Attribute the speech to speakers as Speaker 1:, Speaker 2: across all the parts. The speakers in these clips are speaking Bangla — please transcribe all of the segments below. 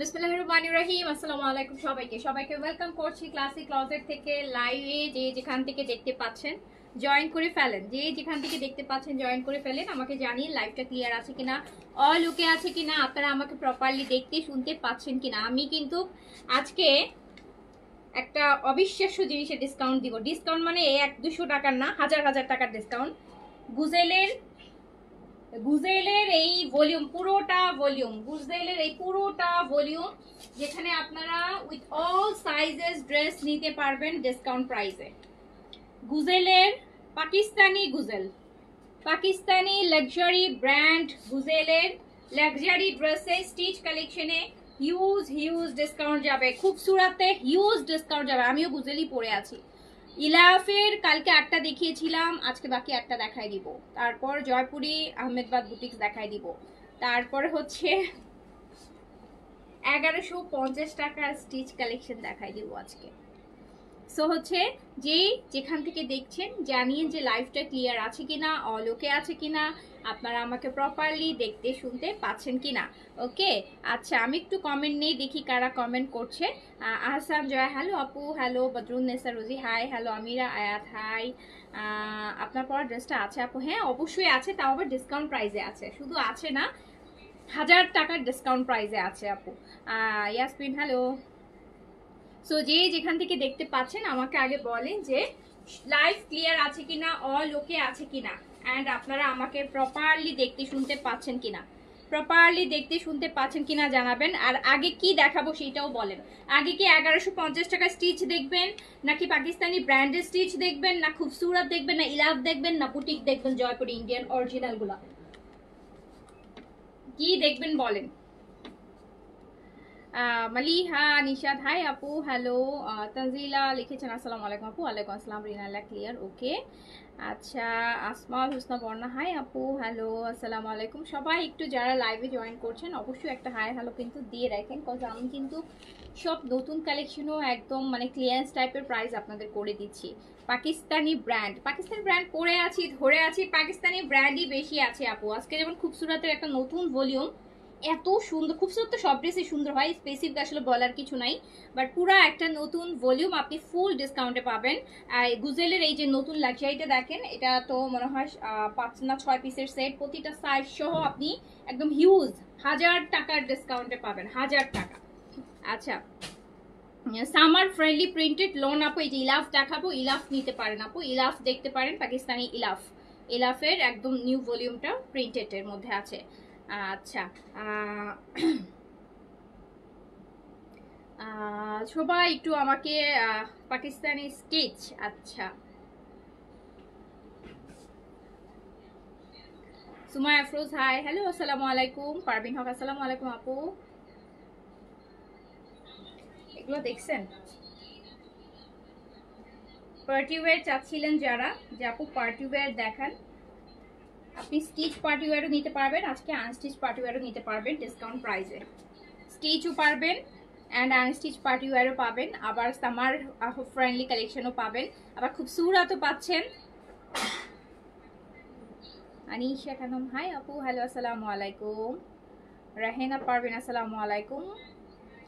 Speaker 1: বিসমিল্লাহির রহমানির রহিম। আসসালামু আলাইকুম সবাইকে ওয়েলকাম করছি ক্লাসিক ক্লজেট থেকে লাইভে। যে যেখান থেকে দেখতে পাচ্ছেন জয়েন করে ফেলেন, যে যেখান থেকে দেখতে পাচ্ছেন জয়েন করে ফেলেন। আমাকে জানিয়ে লাইভটা ক্লিয়ার আছে কিনা, অল ওকে আছে কিনা, আপনারা আমাকে প্রপারলি দেখতে শুনতে পাচ্ছেন কিনা। আমি কিন্তু আজকে একটা অবিশ্বাস্য জিনিসের ডিসকাউন্ট দিব। ডিসকাউন্ট মানে 100-200 টাকার না, হাজার হাজার টাকার ডিসকাউন্ট। গুজেলের এই ভলিউম পুরোটা ভলিউম, গুজেলের এই পুরোটা ভলিউম, যেখানে আপনারা উইথ অল সাইজেস ড্রেস নিতে পারবেন ডিসকাউন্ট প্রাইসে। গুজেলের পাকিস্তানি লাক্সারি ব্র্যান্ড গুজেলের লাক্সারি ড্রেসে স্টিচ কালেকশনে হিউজ ডিসকাউন্ট যাবে। খুবসুরাতে হিউজ ডিসকাউন্ট যাবে। আমিও গুজেলই পরে আছি। ইলাফের কালকে 8টা দেখিয়েছিলাম, আজকে বাকি 8টা দেখাই দিব। তারপর জয়পুরি আহমেদাবাদ বুটিক্স দেখাই দিব। তারপর হচ্ছে 1150 টাকার স্টিচ কালেকশন দেখাই দিব আজকে। সো হচ্ছে যে যেখান থেকে দেখছেন জানিয়ে যে লাইভটা ক্লিয়ার আছে কিনা, অল ওকে আছে কিনা, আপনারা আমাকে প্রপারলি দেখতে শুনতে পাচ্ছেন কিনা। ওকে, আচ্ছা আমি একটু কমেন্ট নেই, দেখি কারা কমেন্ট করছে। আহসান জয়, হ্যালো আপু, হ্যালো বদরুন নেসা রোজি, হাই, হ্যালো আমিরা আয়াত, হাই। আপনার পরা ড্রেসটা আছে আপু? হ্যাঁ অবশ্যই আছে, তাও আবার ডিসকাউন্ট প্রাইসে আছে। শুধু আছে না, 1000 টাকার ডিসকাউন্ট প্রাইসে আছে আপু। ইয়াসমিন হ্যালো। সো যে যেখান থেকে দেখতে পাচ্ছেন আমাকে আগে বলেন যে লাইভ ক্লিয়ার আছে কিনা, অল ওকে আছে কিনা, অ্যান্ড আপনারা আমাকে প্রপারলি দেখতে শুনতে পাচ্ছেন কিনা জানাবেন। আর আগে কি দেখাবো সেটাও বলেন। আগে কি 1150 টাকা স্টিচ দেখবেন, নাকি পাকিস্তানি ব্র্যান্ডের স্টিচ দেখবেন, না খুবসুরত দেখবেন, না ইলাফ দেখবেন, না বুটিক দেখবেন, জয়পুরি ইন্ডিয়ান অরিজিনাল গুলা কি দেখবেন বলেন। মালিহা নিশাদ, হাই আপু, হ্যালো। তানজিলা লিখেছেন আসসালামু আলাইকুম আপু। ওয়ালাইকুম আসসালাম, রিনাল্লা ক্লিয়ার, ওকে। আচ্ছা আসমাল হুসনা বর্ণা, হাই আপু, হ্যালো, আসসালামু আলাইকুম। সবাই একটু যারা লাইভে জয়েন করছেন অবশ্যই একটা হাই হ্যালো কিন্তু দিয়ে রাখেন, কজ আমি কিন্তু সব নতুন কালেকশনও একদম মানে ক্লিয়ারেন্স টাইপের প্রাইস আপনাদের করে দিচ্ছি। পাকিস্তানি ব্র্যান্ড পরে আছি, ধরে আছি, পাকিস্তানি ব্র্যান্ডই বেশি আছে আপু। আজকে যেমন খুবসুরতের একটা নতুন ভলিউম, এত সুন্দর। খুবসুরত তো সব ড্রেসই সুন্দর হয়, স্পেসিফিক আসলে বলার কিছু নাই, বাট পুরা একটা নতুন ভলিউম আপনি ফুল ডিসকাউন্টে পাবেন। আর গুজেলের এই যে নতুন লাক্সারিটা দেখেন, এটা তো মনে হয় 5 না 6 পিসের সেট, প্রতিটা সাইজ সহ আপনি একদম হিউজ 1000 টাকার ডিসকাউন্টে পাবেন, 1000 টাকা। আচ্ছা সামার ফ্রেন্ডলি প্রিন্টেড লোন আপু, এই যে ইলাফ দেখাবো, ইলাফ নিতে পারেন আপু, ইলাফ দেখতে পারেন, পাকিস্তানি ইলাফের একদম নিউ ভলিউমটা প্রিন্টেডের মধ্যে আছে। আচ্ছা সবাই একটু আমাকে পাকিস্তানি স্টিচ, আচ্ছা সুমাই আফরোজ, হাই, হ্যালো, আসসালামু আলাইকুম। পারভিন হক, আসসালামু আলাইকুম আপু। এগুলো দেখছেন, পার্টি ওয়্যার চাচ্ছিলেন যারা, যে আপু পার্টি ওয়্যার দেখান, আপনি স্টিচ পার্টি ওয়্যারও নিতে পারবেন, আজকে আনস্টিচ পার্টি ওয়্যারও নিতে পারবেন ডিসকাউন্ট প্রাইসে। স্টিচও পারবেন অ্যান্ড আনস্টিচ পার্টি ওয়্যারও পাবেন, আবার সামার ফ্রেন্ডলি কালেকশনও পাবেন, আবার খুবসুরতও পাচ্ছেন। আনিশা খানম, হাই আপু, হ্যালো, আসসালামু আলাইকুম। রাহেনা পারবেন, আসসালামু আলাইকুম।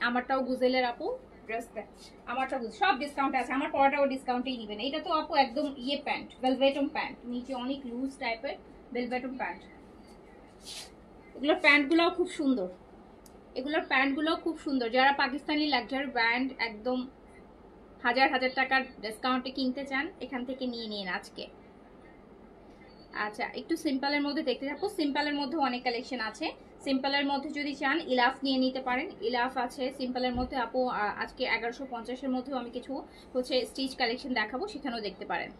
Speaker 1: আমারটাও গুজেলের আপু ড্রেসটা, আমারটাও সব ডিসকাউন্টে আছে, আমার পরাটাও ডিসকাউন্টেই নেবেন। এটা তো আপু একদম ইয়ে প্যান্ট, ভেলভেটম প্যান্ট, নিচে অনেক লুজ টাইপের ভেলভেটম প্যান্ট। এগুলোর প্যান্টগুলোও খুব সুন্দর। যারা পাকিস্তানি লাক্সারি ব্র্যান্ড একদম 1000 টাকার ডিসকাউন্টে কিনতে চান, এখান থেকে নিয়ে নিন আজকে। আচ্ছা একটু সিম্পলের মধ্যে দেখতে যাবো, সিম্পলের মধ্যে অনেক কালেকশন আছে। সিম্পলের মধ্যে যদি চান ইলাফ নিয়ে নিতে পারেন, ইলাফ আছে সিম্পলের মধ্যে আপু। আজকে 1150-এর মধ্যেও আমি কিছু হচ্ছে স্টিচ কালেকশন দেখাবো, সেখানেও দেখতে পারেন।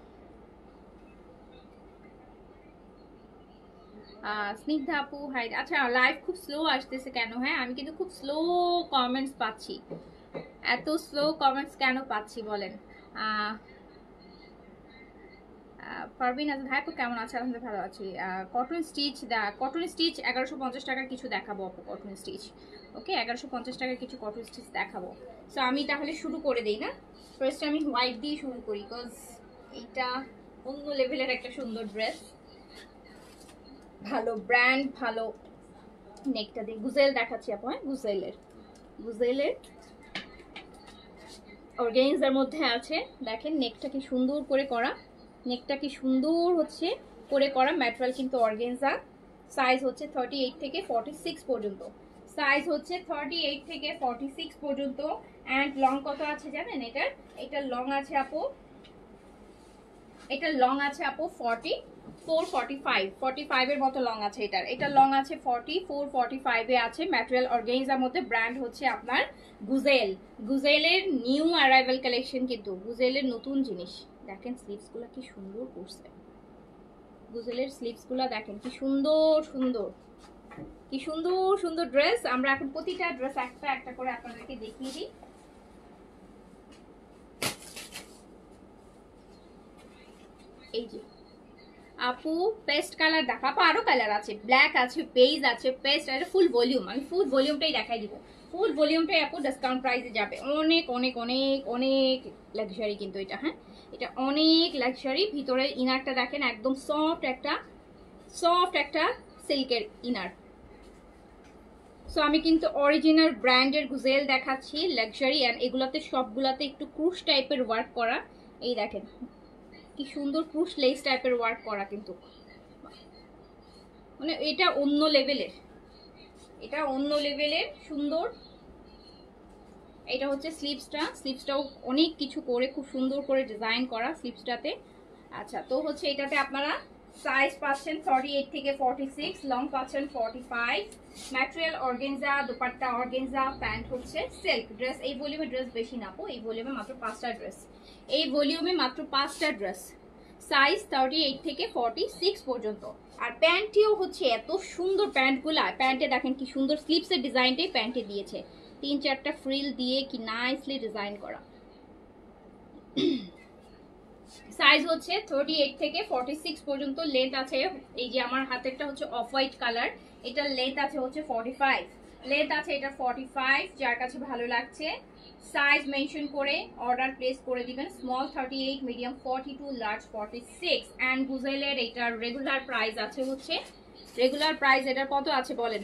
Speaker 1: স্নিগ্ধা আপু, হাই। আচ্ছা লাইভ খুব স্লো আসতেছে কেন? হ্যাঁ আমি কিন্তু খুব স্লো কমেন্টস পাচ্ছি, এত স্লো কমেন্টস কেন পাচ্ছি বলেন। পারভিন আজাদ, হাই আপু কেমন আছে? আলহামদুলিল্লাহ ভালো আছি। কটন স্টিচ 1150 টাকার কিছু দেখাবো আপু, কটন স্টিচ। ওকে 1150 টাকার কিছু কটন স্টিচ দেখাবো। সো আমি তাহলে শুরু করে দিই না, ফার্স্ট আমি হোয়াইট দিয়ে শুরু করি, বিকজ এইটা অন্য লেভেলের একটা সুন্দর ড্রেস, ভালো ব্র্যান্ড, ভালো নেকটা দিয়ে। গুজেল দেখাচ্ছি আপু, হ্যাঁ গুজেলের গুজেলের অর্গানজার মধ্যে আছে। দেখেন নেকটা কি সুন্দর করে করা, নেকটা কি সুন্দর হচ্ছে করে করা। ম্যাটেরিয়াল কিন্তু অর্গানজা। সাইজ হচ্ছে 38 থেকে 46 পর্যন্ত। সাইজ হচ্ছে 38 থেকে 46 পর্যন্ত। অ্যান্ড লং কত আছে জানেন এটার? এটার লং আছে আপু, এটার লং আছে আপু 45 এর মতো লং আছে এটার। এটার লং আছে 45 এ আছে। ম্যাটেরিয়াল অর্গানজার মধ্যে। ব্র্যান্ড হচ্ছে আপনার গুজেল। গুজেলের নিউ অ্যারাইভাল কালেকশন, কিন্তু গুজেলের নতুন জিনিস। দেখেন স্লিভস গুলা কি সুন্দর করছে, গুজেলের স্লিভস গুলা দেখেন কি সুন্দর সুন্দর, কি সুন্দর সুন্দর ড্রেস। আমরা এখন প্রতিটা ড্রেস একটা একটা করে আপনাদেরকে দেখিয়ে দিই। এই যে আপু পেস্ট কালার দেখা, আপু আরো কালার আছে, ব্ল্যাক আছে, বেজ আছে, পেস্ট আছে, ফুল ভলিউম। আমি ফুল ভলিউমটাই দেখাই দিব। ফুল ভলিউমটাই আপু ডিসকাউন্ট প্রাইসে যাবে। অনেক অনেক অনেক অনেক লাক্সারি কিন্তু এটা। হ্যাঁ, এটা অনেক লাক্সারি। ভিতরে ইনারটা দেখেন একদম সফট একটা সিল্কের ইনার। সো আমি কিন্তু অরিজিনাল ব্র্যান্ডের গুজেল দেখাচ্ছি, লাক্সারি। অ্যান্ড এগুলাতে সবগুলাতে একটু ক্রুশ টাইপের ওয়ার্ক করা। এই দেখেন কি সুন্দর ক্রুশ লেস টাইপের ওয়ার্ক করা, কিন্তু মানে এটা অন্য লেভেলের, এটা অন্য লেভেলের সুন্দর। এটা হচ্ছে স্লিভসটাও অনেক কিছু করে খুব সুন্দর করে ডিজাইন করা স্লিভসটাতে। আচ্ছা, তো হচ্ছে এটাতে আপনারা সাইজ পাচ্ছেন 38 থেকে 46, লং পাচ্ছেন 45। Material organza, dupatta organza, pant হচ্ছে সিল্ক। ড্রেস এই ভলিউমে ড্রেস বেশি না, এই ভলিউমে মাত্র 5টা ড্রেস, এই ভলিউমে মাত্র 5টা ড্রেস। সাইজ 38 থেকে 46 পর্যন্ত। আর প্যান্টটিও হচ্ছে এত সুন্দর প্যান্টগুলা। প্যান্টে দেখেন কি সুন্দর স্লিভসের ডিজাইনটাই প্যান্টে দিয়েছে, 3-4টা ফ্রিল দিয়ে কি নাইসলি ডিজাইন করা। সাইজ হচ্ছে 38 থেকে 46 পর্যন্ত। লেন্থ আছে, এই যে আমার হাতেরটা হচ্ছে অফ হোয়াইট কালার, এটার লেন্থ আছে হচ্ছে 45, লেন্থ আছে এটা 45। যার কাছে ভালো লাগছে সাইজ মেনশন করে অর্ডার প্লেস করে দিবেন। Small 38, medium 42, large 46। অ্যান্ড গুজেলের এটার রেগুলার প্রাইস আছে হচ্ছে, রেগুলার প্রাইস এটার কত আছে বলেন?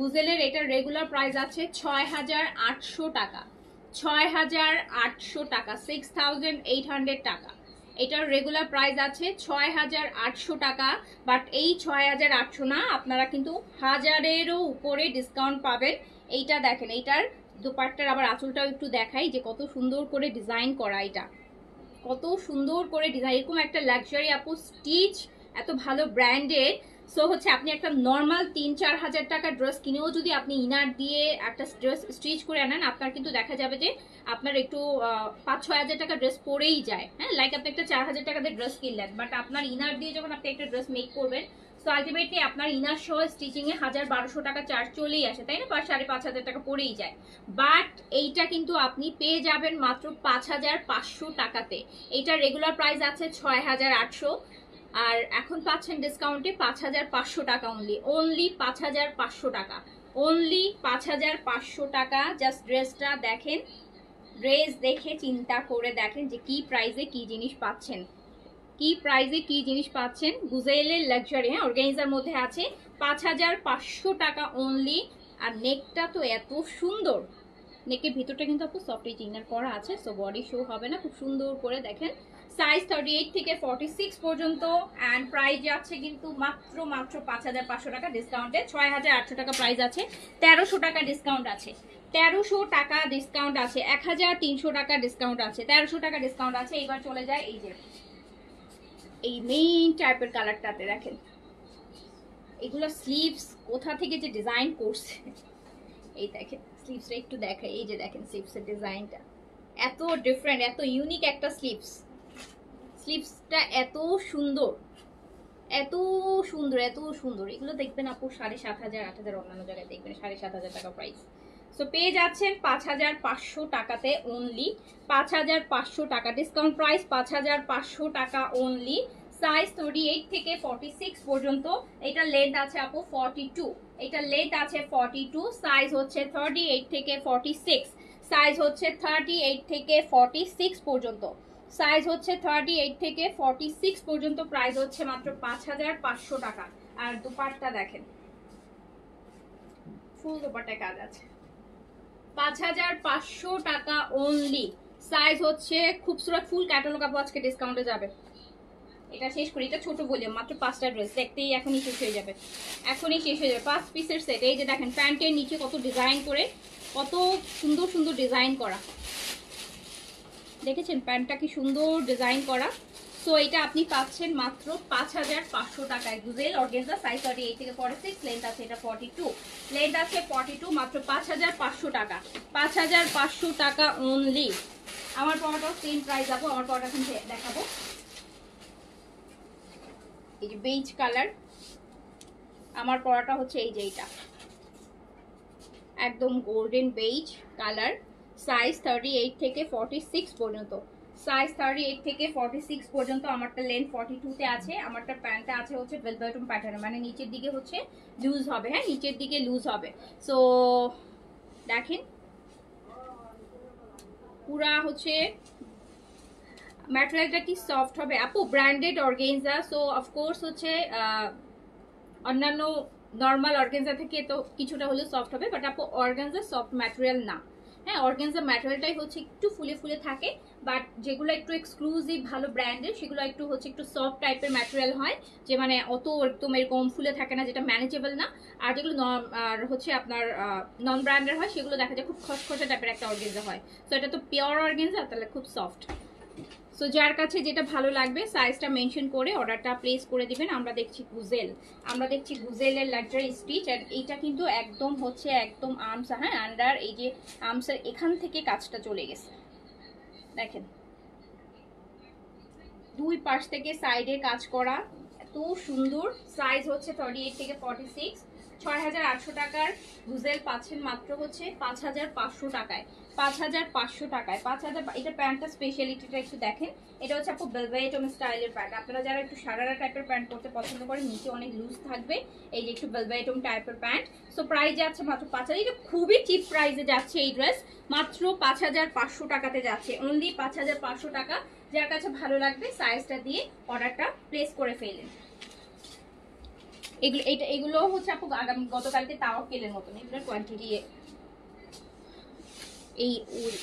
Speaker 1: গুজেলের এটার রেগুলার প্রাইস আছে 6800 টাকা, 6800 টাকা, 6800 টাকা। এটার রেগুলার প্রাইস আছে 6800 টাকা। বাট এই 6800 না, আপনারা কিন্তু 1000-এরও উপরে ডিসকাউন্ট পাবেন। এইটা দেখেন, এইটার দুপাট্টার আবার আঁচলটাও একটু দেখাই যে কত সুন্দর করে ডিজাইন করা। এটা কত সুন্দর করে ডিজাইন, এরকম একটা লাক্সারি আপু স্টিচ এত ভালো ব্র্যান্ডেড। সো হচ্ছে আপনি একটা নর্মাল 3-4 হাজার টাকা ড্রেস কিনেও যদি আপনি ইনার দিয়ে একটা ড্রেস স্টিচ করে আনেন, আপনার কিন্তু দেখা যাবে যে আপনার একটু 5-6 হাজার টাকা ড্রেস পরেই যায়। হ্যাঁ, লাইক আপনি একটা 4 হাজার টাকা দিয়ে ড্রেস কিনলেন, বাট আপনার ইনার দিয়ে যখন আপনি একটা ড্রেস মেক করবেন, সো আলটিমেটলি আপনার ইনার সহ স্টিচিং এ 1000-1200 টাকা চার্জ চলেই আসে, তাই না? 5,500 টাকা পড়েই যায়। বাট এইটা কিন্তু আপনি পেয়ে যাবেন মাত্র 5500 টাকাতে। এইটার রেগুলার প্রাইস আছে 6800, আর এখন পাচ্ছেন ডিসকাউন্টে 5500 টাকা অনলি, অনলি 5500 টাকা, অনলি 5500 টাকা। জাস্ট ড্রেসটা দেখেন, ড্রেস দেখে চিন্তা করে দেখেন যে কি প্রাইসে কি জিনিস পাচ্ছেন, কি প্রাইসে কি জিনিস পাচ্ছেন। গুজেলের লাক্সারি, হ্যাঁ, অর্গানজার মধ্যে আছে 5500 টাকা অনলি। আর নেকটা তো এত সুন্দর, নেকের ভিতরটা কিন্তু আপু সফট ইনার করা আছে, সো বডি শো হবে না, খুব সুন্দর করে দেখেন। সাইজ 38 থেকে 46 পর্যন্ত। অ্যান্ড প্রাইস যাচ্ছে কিন্তু মাত্র 5500 টাকা ডিসকাউন্টে। 6800 টাকা প্রাইস আছে, 1300 টাকা ডিসকাউন্ট আছে, 1300 টাকা ডিসকাউন্ট আছে, 1300 টাকা ডিসকাউন্ট আছে, 1300 টাকা ডিসকাউন্ট আছে। এবার চলে যায় এই যে এই মেইন টাইপের কালারটাতে। দেখেন এগুলো স্লিভস কোথা থেকে যে ডিজাইন করছে, এই দেখেন স্লিভসটা একটু দেখাই। এই যে দেখেন স্লিভসের ডিজাইনটা এত ডিফারেন্ট, এত ইউনিক একটা স্লিভস। স্লিভসটা এত সুন্দর, এত সুন্দর, এত সুন্দর। এগুলো দেখবেন আপু 7500, 8000, অন্যান্য জায়গায় দেখবেন 7500 টাকা প্রাইস। সো পেয়ে যাচ্ছেন 5500 টাকাতে অনলি, 5500 টাকা ডিসকাউন্ট প্রাইস, 5500 টাকা অনলি। সাইজ 38 থেকে 46 পর্যন্ত। এটা লেন্থ আছে আপু 42, এটা লেন্থ আছে 42। সাইজ হচ্ছে 38 থেকে 46, সাইজ হচ্ছে 38 থেকে 46 পর্যন্ত, সাইজ হচ্ছে 38 থেকে 46 পর্যন্ত। প্রাইস হচ্ছে মাত্র 5500 টাকা। আর দুপাট্টা দেখেন, ফুল দুপাট্টায় কাজ আছে, 5500 টাকা অনলি। সাইজ হচ্ছে খুবসুরত ফুল ক্যাটালগ আপু আজকে ডিসকাউন্টে যাবে। এটা শেষ করি, এটা ছোট ভলিউম, মাত্র 5টা ড্রেস, দেখতেই এখনই শেষ হয়ে যাবে, এখনই শেষ হয়ে যাবে। 5 পিসের সেট। এই যে দেখেন প্যান্টের নিচে কত ডিজাইন করে, কত সুন্দর সুন্দর ডিজাইন করা, দেখেছেন প্যান্টটা কি সুন্দর ডিজাইন করা। সো এটা আপনি পাচ্ছেন মাত্র 5500 টাকায়। গুজেল অর্গানজা, সাইজ 38 থেকে 46, লেন্থ আছে এটা 42, লেন্থ আছে 42, মাত্র 5500 টাকা। 5500 টাকা অনলি। আমার পড়াটাও সেম প্রাইস যাবো, আমার পড়াটা এখন দেখাবো। এই যে বেজ কালার, আমার পড়াটা হচ্ছে এই যে এইটা একদম গোল্ডেন বেজ কালার। সাইজ 38 থেকে 46 পর্যন্ত, সাইজ 38 থেকে 46 পর্যন্ত। আমারটা লেন্থ 42 তে আছে, আমারটা প্যান্টটা আছে হচ্ছে ভেলভেটম প্যাটার্ন, মানে নিচের দিকে হচ্ছে লুজ হবে, হ্যাঁ নিচের দিকে লুজ হবে। সো দেখেন পুরা হচ্ছে ম্যাটেরিয়ালটা কি সফট হবে আপু, ব্র্যান্ডেড অর্গানজা। সো অফকোর্স হচ্ছে অন্যান্য নর্মাল অর্গানজা থেকে তো কিছুটা হলেও সফট হবে, বাট আপু অর্গানজা সফট ম্যাটেরিয়াল না। হ্যাঁ অর্গানজা ম্যাটেরিয়ালটাই হচ্ছে একটু ফুলে ফুলে থাকে, বাট যেগুলো একটু এক্সক্লুসিভ ভালো ব্র্যান্ডের সেগুলো একটু হচ্ছে একটু সফট টাইপের ম্যাটেরিয়াল হয়, যে মানে অত একদম এরকম ফুলে থাকে না, যেটা ম্যানেজেবল না। আর যেগুলো আর হচ্ছে আপনার নন ব্র্যান্ডের হয় সেগুলো দেখা যায় খুব খসখসে টাইপের একটা অর্গানজা হয়। সো এটা তো পিওর অর্গানজা, তাহলে খুব সফট। সো যার কাছে যেটা ভালো লাগবে সাইজটা মেনশন করে অর্ডারটা প্লেস করে দিবেন। আমরা দেখছি গুজেল, আমরা দেখছি গুজেলের লাক্সারি স্টিচ, আর এইটা কিন্তু একদম হচ্ছে একদম আর্মসা, হ্যাঁ আন্ডার এই যে আর্মসের এখান থেকে কাজটা চলে গেছে, দেখেন দুই পাশ থেকে সাইডে কাজ করা, এত সুন্দর। সাইজ হচ্ছে 38 থেকে 46, 6800 টাকার গুজেল পাচ্ছেন মাত্র হচ্ছে 5500 টাকায়। 5500 টাকায় 5000। এটা প্যান্টটা স্পেশালিটিটা একটু দেখেন, এটা হচ্ছে আপু বেলভেটম স্টাইলের প্যান্ট। আপনারা যারা একটু সারারা টাইপের প্যান্ট পরতে পছন্দ করেন, নিচে অনেক লুজ থাকবে, এই যে একটু বেলভেটম টাইপের প্যান্ট। সো প্রাইস যাচ্ছে মাত্র 5000। এটা খুবই চিপ প্রাইসে যাচ্ছে এই ড্রেস, মাত্র 5500 টাকাতে যাচ্ছে, অনলি 5500 টাকা। যার কাছে ভালো লাগবে সাইজটা দিয়ে অর্ডারটা প্লেস করে ফেলেন। এগুলো হচ্ছে আপু আগামী গতকালকে তাওয়াক্কেলের মতন, এগুলোর কোয়ান্টিটি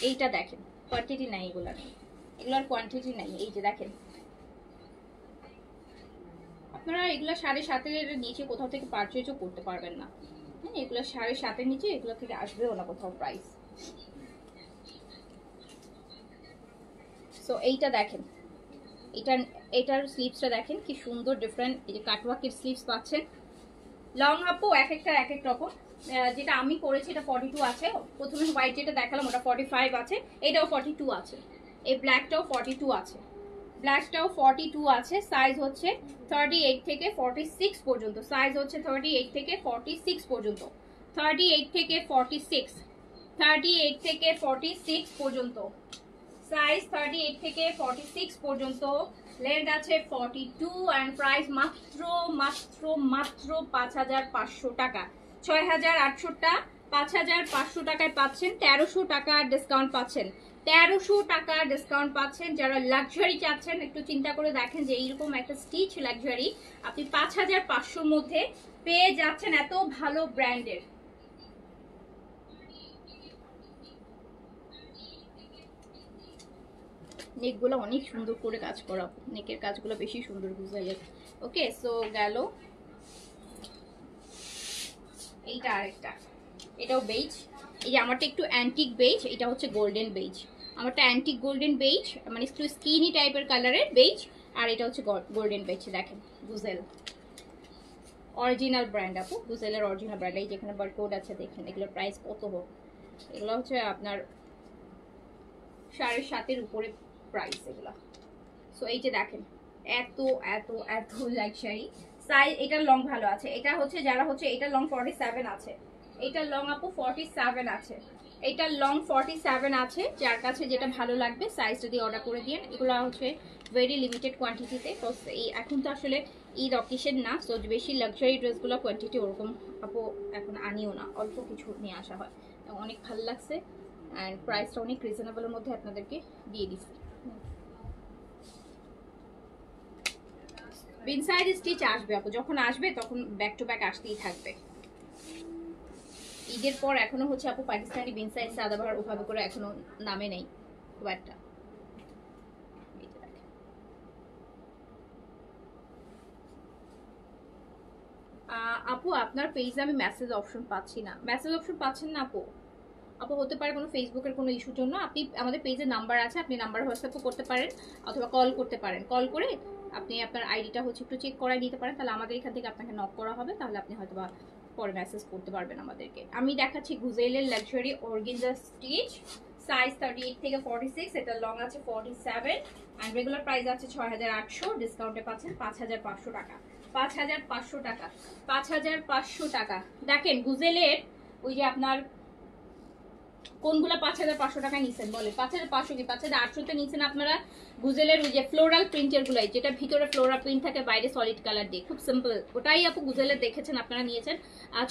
Speaker 1: এইটা দেখেন কোয়ান্টিটি নাই, এগুলোর কোয়ান্টিটি নাই। এই যে দেখেন আপনারা এগুলো 7.5-এর নিচে কোথাও থেকে পারচেজও করতে পারবেন না, হ্যাঁ এগুলো 7.5-এর নিচে এগুলো থেকে আসবেও না কোথাও প্রাইস। সো এইটা দেখেন, এটার স্লিভসটা দেখেন কি সুন্দর ডিফারেন্ট, এই যে কাটওয়ার্কের স্লিভস পাচ্ছেন। লং আপু এক একটা এক এক রকম, যেটা আমি পরেছি এটা 42 আছে, প্রথমে হোয়াইট যেটা দেখালাম ওটা 45 আছে, এটাও 42 আছে, এই ব্ল্যাকটাও 42 আছে, ব্ল্যাকটাও 42 আছে। সাইজ হচ্ছে 38 থেকে 46 পর্যন্ত, সাইজ হচ্ছে 38 থেকে 46 পর্যন্ত, 38 থেকে 46, 38 থেকে 46 পর্যন্ত, সাইজ 38 থেকে 46 পর্যন্ত, লেন্থ আছে 42, এন্ড প্রাইস মাত্র মাত্র মাত্র 5500 টাকা। 6800টা 5500 টাকায় পাচ্ছেন, 1300 টাকা ডিসকাউন্ট পাচ্ছেন, 1300 টাকা ডিসকাউন্ট পাচ্ছেন। যারা লাক্সারি চাচ্ছেন একটু চিন্তা করে দেখেন যে এইরকম একটা স্টিচ লাক্সারি আপনি 5500-র মধ্যে পেয়ে যাচ্ছেন, এত ভালো ব্র্যান্ডের। নেকগুলো অনেক সুন্দর করে কাজ করা, নেকের কাজগুলো বেশি সুন্দর বুঝাইলে। ওকে সো গেল এইটা, আরেকটা এটাও বেজ, এই যে আমারটা একটু অ্যান্টিক বেজ, এটা হচ্ছে গোল্ডেন বেজ, আমারটা অ্যান্টিক গোল্ডেন বেজ, মানে একটু স্কিনি টাইপের কালারের বেজ, আর এটা হচ্ছে গোল্ডেন বেজ। দেখেন গুজেল অরিজিনাল ব্র্যান্ড আপু, গুজেলের অরিজিনাল ব্র্যান্ড, এই যেখানে বারকোড আছে দেখেন। এগুলোর প্রাইস কত হোক, এগুলো হচ্ছে আপনার 7.5-এর উপরে প্রাইস এগুলা। সো এই যে দেখেন এত এত এত লাক্সারি। সাইজ এটার লং ভালো আছে, এটা হচ্ছে যারা হচ্ছে এটা লং 47 আছে, এটার লং আপু 47 আছে, এটার লং 47 আছে। যার কাছে যেটা ভালো লাগবে সাইজটা দিয়ে অর্ডার করে দিন। এগুলো হচ্ছে ভেরি লিমিটেড কোয়ান্টিটিতে, এই এখন তো আসলে ঈদ অকেশন না, সো বেশি লাক্সারি ড্রেসগুলো কোয়ান্টিটি ওরকম আপু এখন আনিও না, অল্প কিছু নিয়ে আসা হয়। অনেক ভালো লাগছে অ্যান্ড প্রাইসটা অনেক রিজনেবলের মধ্যে আপনাদেরকে দিয়ে দিচ্ছি। ইনসাইড স্টিচ আসবে আপু, যখন আসবে তখন ব্যাক টু ব্যাক আসতেই থাকবে। ঈদের পর এখনো হচ্ছে আপু পাকিস্তানি বিন সাইজ সাদাবাহার ওভাবে করে এখনো নামে নেই খুব একটা। আপু আপনার পেজে আমি মেসেজ অপশন পাচ্ছি না। মেসেজ অপশন পাচ্ছেন না আপু? আপু হতে পারে কোনো ফেসবুকের কোনো ইস্যুর জন্য। আপনি আমাদের পেজে নাম্বার আছে, আপনি নাম্বার হোয়াটসঅ্যাপও করতে পারেন অথবা কল করতে পারেন। কল করে আপনি আপনার আইডিটা হচ্ছে একটু চেক করাই নিতে পারেন, তাহলে আমাদের এখান থেকে আপনাকে নক করা হবে, তাহলে আপনি হয়তো বা পরে মেসেজ করতে পারবেন আমাদেরকে। আমি দেখাচ্ছি গুজেলের লাক্সারি অর্গানজা স্টিচ, সাইজ 38 থেকে 46, এটা লং আছে 47 এন্ড রেগুলার প্রাইস আছে 6800, ডিসকাউন্টে পাচ্ছেন 5500 টাকা। 5500 টাকা, 5500 টাকা। দেখেন গুজেলের ওই যে আপনার কোনগুলা 5500 টাকায় নিছেন বলে? 5500 কি 5800 তে নিছেন আপনারা গুজেলের ওই যে ফ্লোরাল প্রিন্টের গুলাই, যেটা ভিতরে ফ্লোরাল প্রিন্ট থাকে বাইরে সলিড কালার দিয়ে, খুব সিম্পল, ওটাই আপু গুজেলের দেখেছেন আপনারা নিয়েছেন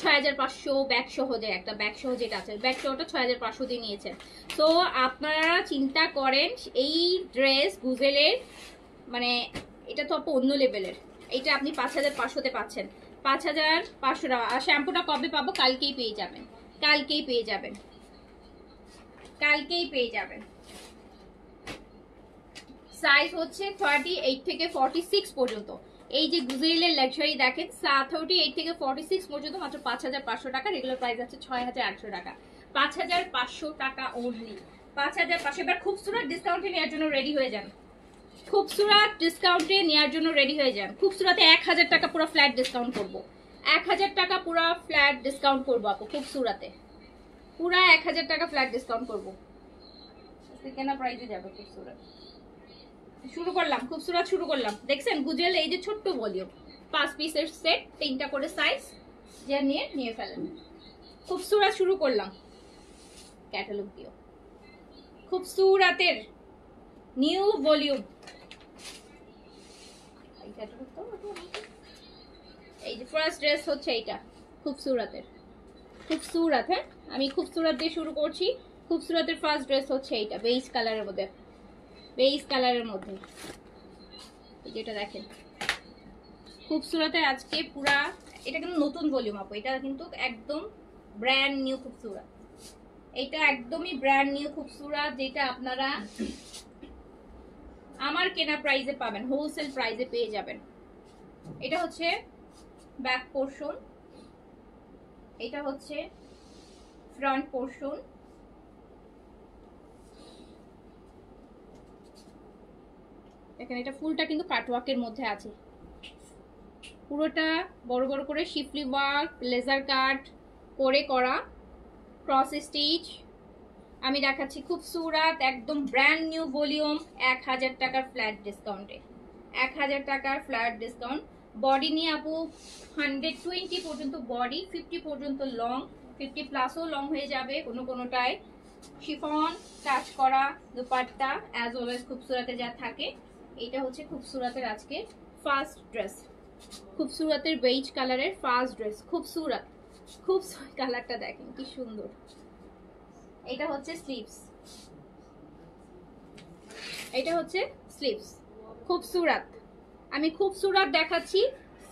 Speaker 1: 6500 ব্যাক সহ, যে একটা ব্যাক সহ যেটা আছে ব্যাক সহটা 6500 দিয়ে নিয়েছেন। তো আপনারা চিন্তা করেন এই ড্রেস গুজেলের মানে এটা তো আপু অন্য লেভেলের, এইটা আপনি 5500 তে পাচ্ছেন। 5500 টাকা। আর শ্যাম্পুটা কবে পাবো? কালকেই পেয়ে যাবেন, কালকেই পেয়ে যাবেন, কালকেই পেয়ে যাবেন। সাইজ হচ্ছে 38 থেকে 46 পর্যন্ত। এই যে গুজেলের লাক্সারি দেখেন 38 থেকে 46 পর্যন্ত মাত্র 5500 টাকা। রেগুলার প্রাইস আছে 6800 টাকা। 5500 টাকা অনলি, 5500। এবার খুবসুরত ডিসকাউন্টে নেওয়ার জন্য রেডি হয়ে যান, খুবসুরত ডিসকাউন্টে নেওয়ার জন্য রেডি হয়ে যান। খুবসুরতে 1000 টাকা পুরো ফ্ল্যাট ডিসকাউন্ট করবো, 1000 টাকা পুরো ফ্ল্যাট ডিসকাউন্ট করবো আপু। খুবসুরতে পুরা 1000 টাকা ফ্ল্যাট ডিসকাউন্ট করবো, কেনা প্রাইসে যাবে খুবসুরত। শুরু করলাম খুবসুরত, শুরু করলাম। দেখছেন গুজেল এই যে ছোট্ট ভলিউম, 5 পিসের সেট, 3টা করে সাইজ, যে নিয়ে ফেলেন। খুবসুরত শুরু করলাম, ক্যাটালগ দিও। খুবসুরতের নিউ ভলিউম, এই যে ফার্স্ট ড্রেস হচ্ছে এইটা খুবসুরতের। খুবসুরত, হ্যাঁ আমি খুবসুরত দিয়ে শুরু করছি। খুবসুরতের ফার্স্ট ড্রেস হচ্ছে এইটা, বেজ কালারের মধ্যে, বেজ কালারের মধ্যে যেটা দেখেন খুবসুরতের আজকে পুরা। এটা কিন্তু নতুন ভলিউম আপু, এটা কিন্তু একদম ব্র্যান্ড নিউ খুবসুরত, এটা একদমই ব্র্যান্ড নিউ খুবসুরত, যেটা আপনারা আমার কেনা প্রাইসে পাবেন, হোলসেল প্রাইসে পেয়ে যাবেন। এটা হচ্ছে ব্যাক পোর্শন, এটা হচ্ছে ফ্রন্ট পোর্শন। দেখেন এটা ফুলটা কিন্তু কাটওয়ার্কের মধ্যে আছে, পুরোটা বড় বড় করে শিফলি ওয়ার্ক লেজার কাট করে করা ক্রস স্টিচ। আমি দেখাচ্ছি খুবসুরত একদম ব্র্যান্ড নিউ ভলিউম, 1000 টাকার ফ্ল্যাট ডিসকাউন্টে, 1000 টাকার ফ্ল্যাট ডিসকাউন্ট। বডি নিয়ে আপু 120 পর্যন্ত বডি, 50 পর্যন্ত লং, 50 প্লাসও লং হয়ে যাবে কোনোটায়। শিফন কাজ করা দুপাট্টা অ্যাজ ওয়েল এজ খুবসুরতে যা থাকে। এটা হচ্ছে খুবসুরতের আজকে ফার্স্ট ড্রেস, খুবসুরতের বেজ কালারের ফার্স্ট ড্রেস। খুবসুরত, খুব কালারটা দেখেন কি সুন্দর। এটা হচ্ছে স্লিভস, এটা হচ্ছে স্লিভস। খুবসুরত, আমি খুবসুরত দেখাচ্ছি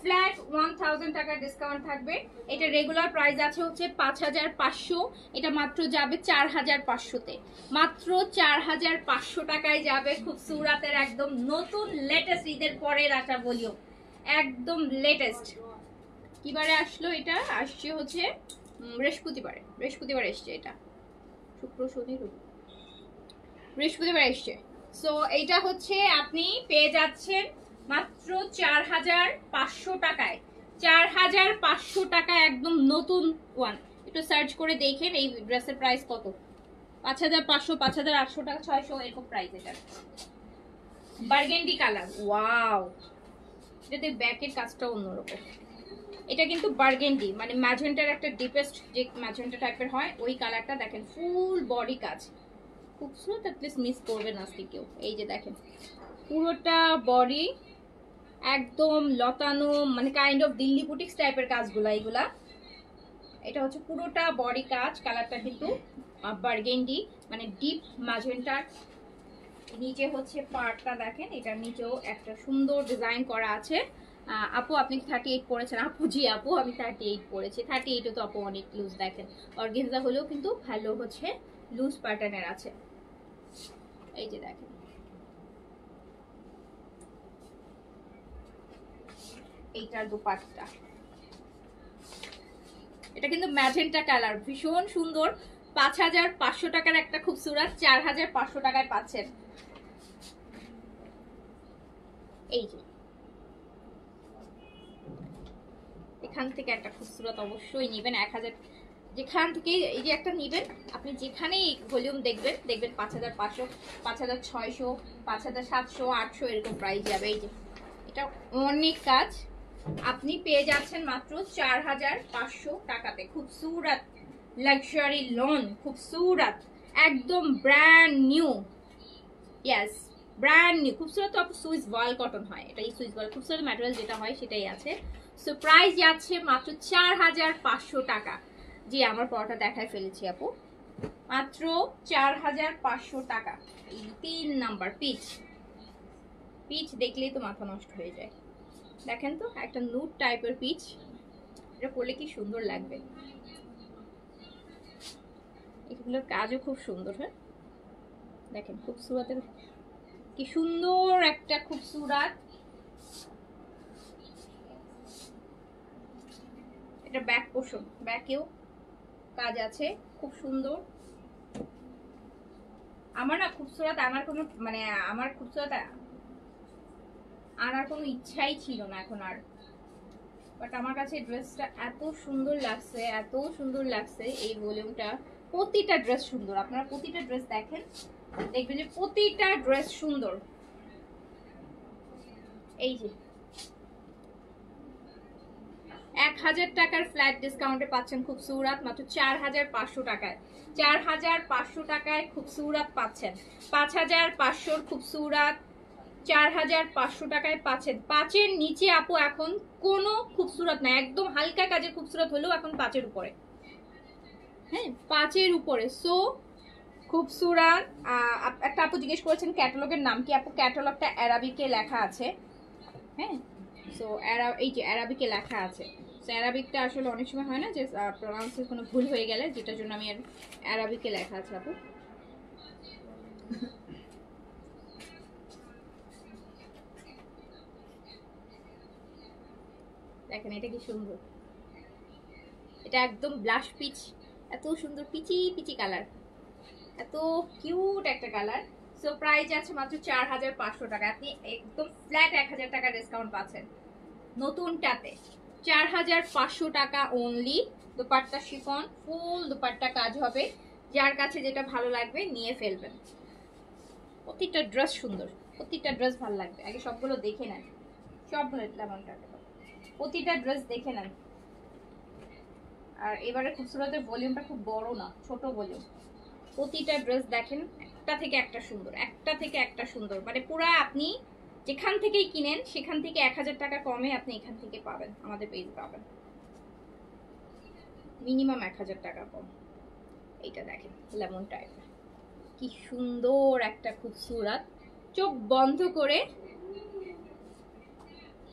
Speaker 1: ফ্ল্যাট 1000 টাকা ডিসকাউন্ট থাকবে। এটা রেগুলার প্রাইস আছে হচ্ছে 5500, এটা মাত্র যাবে 4500 তে, মাত্র 4500 টাকায় যাবে খুবসুরতের একদম নতুন লেটেস্ট ঈদের পরের আসা ভলিউম, একদম লেটেস্ট। কিবারে আসলো এটা? আসছে হচ্ছে বৃহস্পতিবারে, বৃহস্পতিবার এসছে এটা, শুক্র শনি রবি বৃহস্পতিবার এসছে। সো এইটা হচ্ছে আপনি পেয়ে যাচ্ছেন মাত্র 4500 টাকায়, 4500 টাকা একদম নতুন ওয়ান। একটু সার্চ করে দেখেন এই ড্রেসের প্রাইস কত, 5500, 5800 টাকা, 600 এরকম প্রাইস। এটা বার্গেন্ডি কালার, ওয়াও, এটাতে ব্যাকের কাজটা অন্যরকম। এটা কিন্তু বার্গেন্ডি মানে ম্যাজেন্টার একটা ডিপেস্ট যে ম্যাজেন্টা টাইপের হয় ওই কালারটা। দেখেন ফুল বডি কাজ, খুবসুরত, প্লিজ মিস করবেন আজকে কেউ। এই যে দেখেন পুরোটা বডি একদম লতানো, মানে কাইন্ড অফ দিল্লি বুটিক্স টাইপের কাজগুলা এইগুলা। এটা হচ্ছে পুরোটা বডি কাজ, কালারটা কিন্তু বার্গেন্ডি মানে ডিপ ম্যাজেন্টার। নিচে হচ্ছে পার্টটা দেখেন, এটার নিচেও একটা সুন্দর ডিজাইন করা আছে। আপু আপনি 38 পরেছেন? আপু জি আপু আমি 38 পরেছি। 38 তো আপু অনেক লুজ, দেখেন অর্গানজা হলেও কিন্তু ভালো হচ্ছে লুজ প্যাটার্নের আছে। এই যে দেখেন এইটার দুপাট্টা, এটা কিন্তু ম্যাজেন্টা কালার, ভীষণ সুন্দর। 5500 টাকার একটা খুবসুরত 4500 টাকায় পাচ্ছেন। এই যে এখান থেকে একটা খুবসুরত অবশ্যই নেবেন। 1000 যেখান থেকে এই যে একটা নেবেন আপনি, যেখানেই ভলিউম দেখবেন 5500, 5600, 5700, 800 এরকম প্রাইস যাবে। এই যে এটা অনেক কাজ, আপনি পেয়ে যাচ্ছেন মাত্র 4500 টাকাতে খুবসুরত লাক্সারি লন, খুবসুরত একদম brand new. Yes brand new খুবসুরত। তো সুইস বয়েল কটন হয়, এটাই সুইস বয়েল খুবসুরত ম্যাটেরিয়াল যেটা হয় সেটাই আছে। সো প্রাইস যাচ্ছে মাত্র 4500 টাকা। জি আমার পরোটা দেখায় ফেলেছি আপু, মাত্র 4500 টাকা। এই 3 নাম্বার পিচ, পিচ দেখলেই তো মাথা নষ্ট হয়ে যায়। দেখেন তো একটা নুট টাইপের পিচ, এটা পরলে কি সুন্দর লাগবে। এগুলোর কাজও খুব সুন্দর। হ্যাঁ দেখেন খুবসুরতের কি সুন্দর একটা খুবসুরত। এটা ব্যাক পোর্শন, ব্যাকেও কাজ আছে খুব সুন্দর। আমার না খুবসুরত আনার কোনো মানে আমার খুবসুরত আনার কোনো ইচ্ছাই ছিল না এখন আর, বাট আমার কাছে ড্রেসটা এত সুন্দর লাগছে, এত সুন্দর লাগছে। এই ভলিউমটা প্রতিটা ড্রেস সুন্দর, আপনারা প্রতিটা ড্রেস দেখেন দেখবেন যে প্রতিটা ড্রেস সুন্দর। এই যে 1000 টাকার ফ্ল্যাট ডিসকাউন্টে পাচ্ছেন খুবসুরত মাত্র 4500 টাকায়। 4500 টাকায় খুবসুরত পাচ্ছেন। 5500 খুবসুরত 4500 টাকায় পাচ্ছেন। 5-এর নিচে আপু এখন কোনো খুবসুরত না, একদম হালকা কাজের খুবসুরত হলেও এখন 5-এর উপরে। হ্যাঁ 5-এর উপরে। সো খুবসুরত। একটা আপু জিজ্ঞেস করেছেন ক্যাটালগের নাম কি। আপু ক্যাটালগটা অ্যারাবিকে লেখা আছে। হ্যাঁ সো এই যে অ্যারাবিকে লেখা আছে। সো অ্যারাবিকটা আসলে অনেক সময় হয় না যে প্রনাউন্সের কোনো ভুল হয়ে গেলে, যেটার জন্য আমি অ্যারাবিকে লেখা আছে আপু। দেখেন এটা কি সুন্দর, এটা একদম ব্লাশ পিচ, এত সুন্দর পিচি পিচি কালার, এত কিউট একটা কালার। সো প্রাইস আছে মাত্র 4500 টাকা। আপনি একদম ফ্ল্যাট 1000 টাকা ডিসকাউন্ট পাচ্ছেন নতুনটাতে। 4500 টাকা অনলি। দুপাট্টা শিফন, ফুল দুপাট্টা কাজ হবে। যার কাছে যেটা ভালো লাগবে নিয়ে ফেলবেন। প্রতিটা ড্রেস সুন্দর, প্রতিটা ড্রেস ভালো লাগবে। আগে সবগুলো দেখে নেন, সবগুলো প্রতিটা ড্রেস দেখে নেন। আর এবারে খুবসুরতের ভলিউমটা খুব বড় না, ছোট ভলিউম। প্রতিটা ড্রেস দেখেন একটা থেকে একটা সুন্দর, একটা থেকে একটা সুন্দর। মানে পুরা আপনি যেখান থেকেই কিনেন সেখান থেকে 1000 টাকা কমে আপনি এখান থেকে পাবেন, আমাদের পেজ পাবেন মিনিমাম 1000 টাকা কম। এইটা দেখেন লেমন টাইপের কি সুন্দর একটা খুবসুরত। চোখ বন্ধ করে,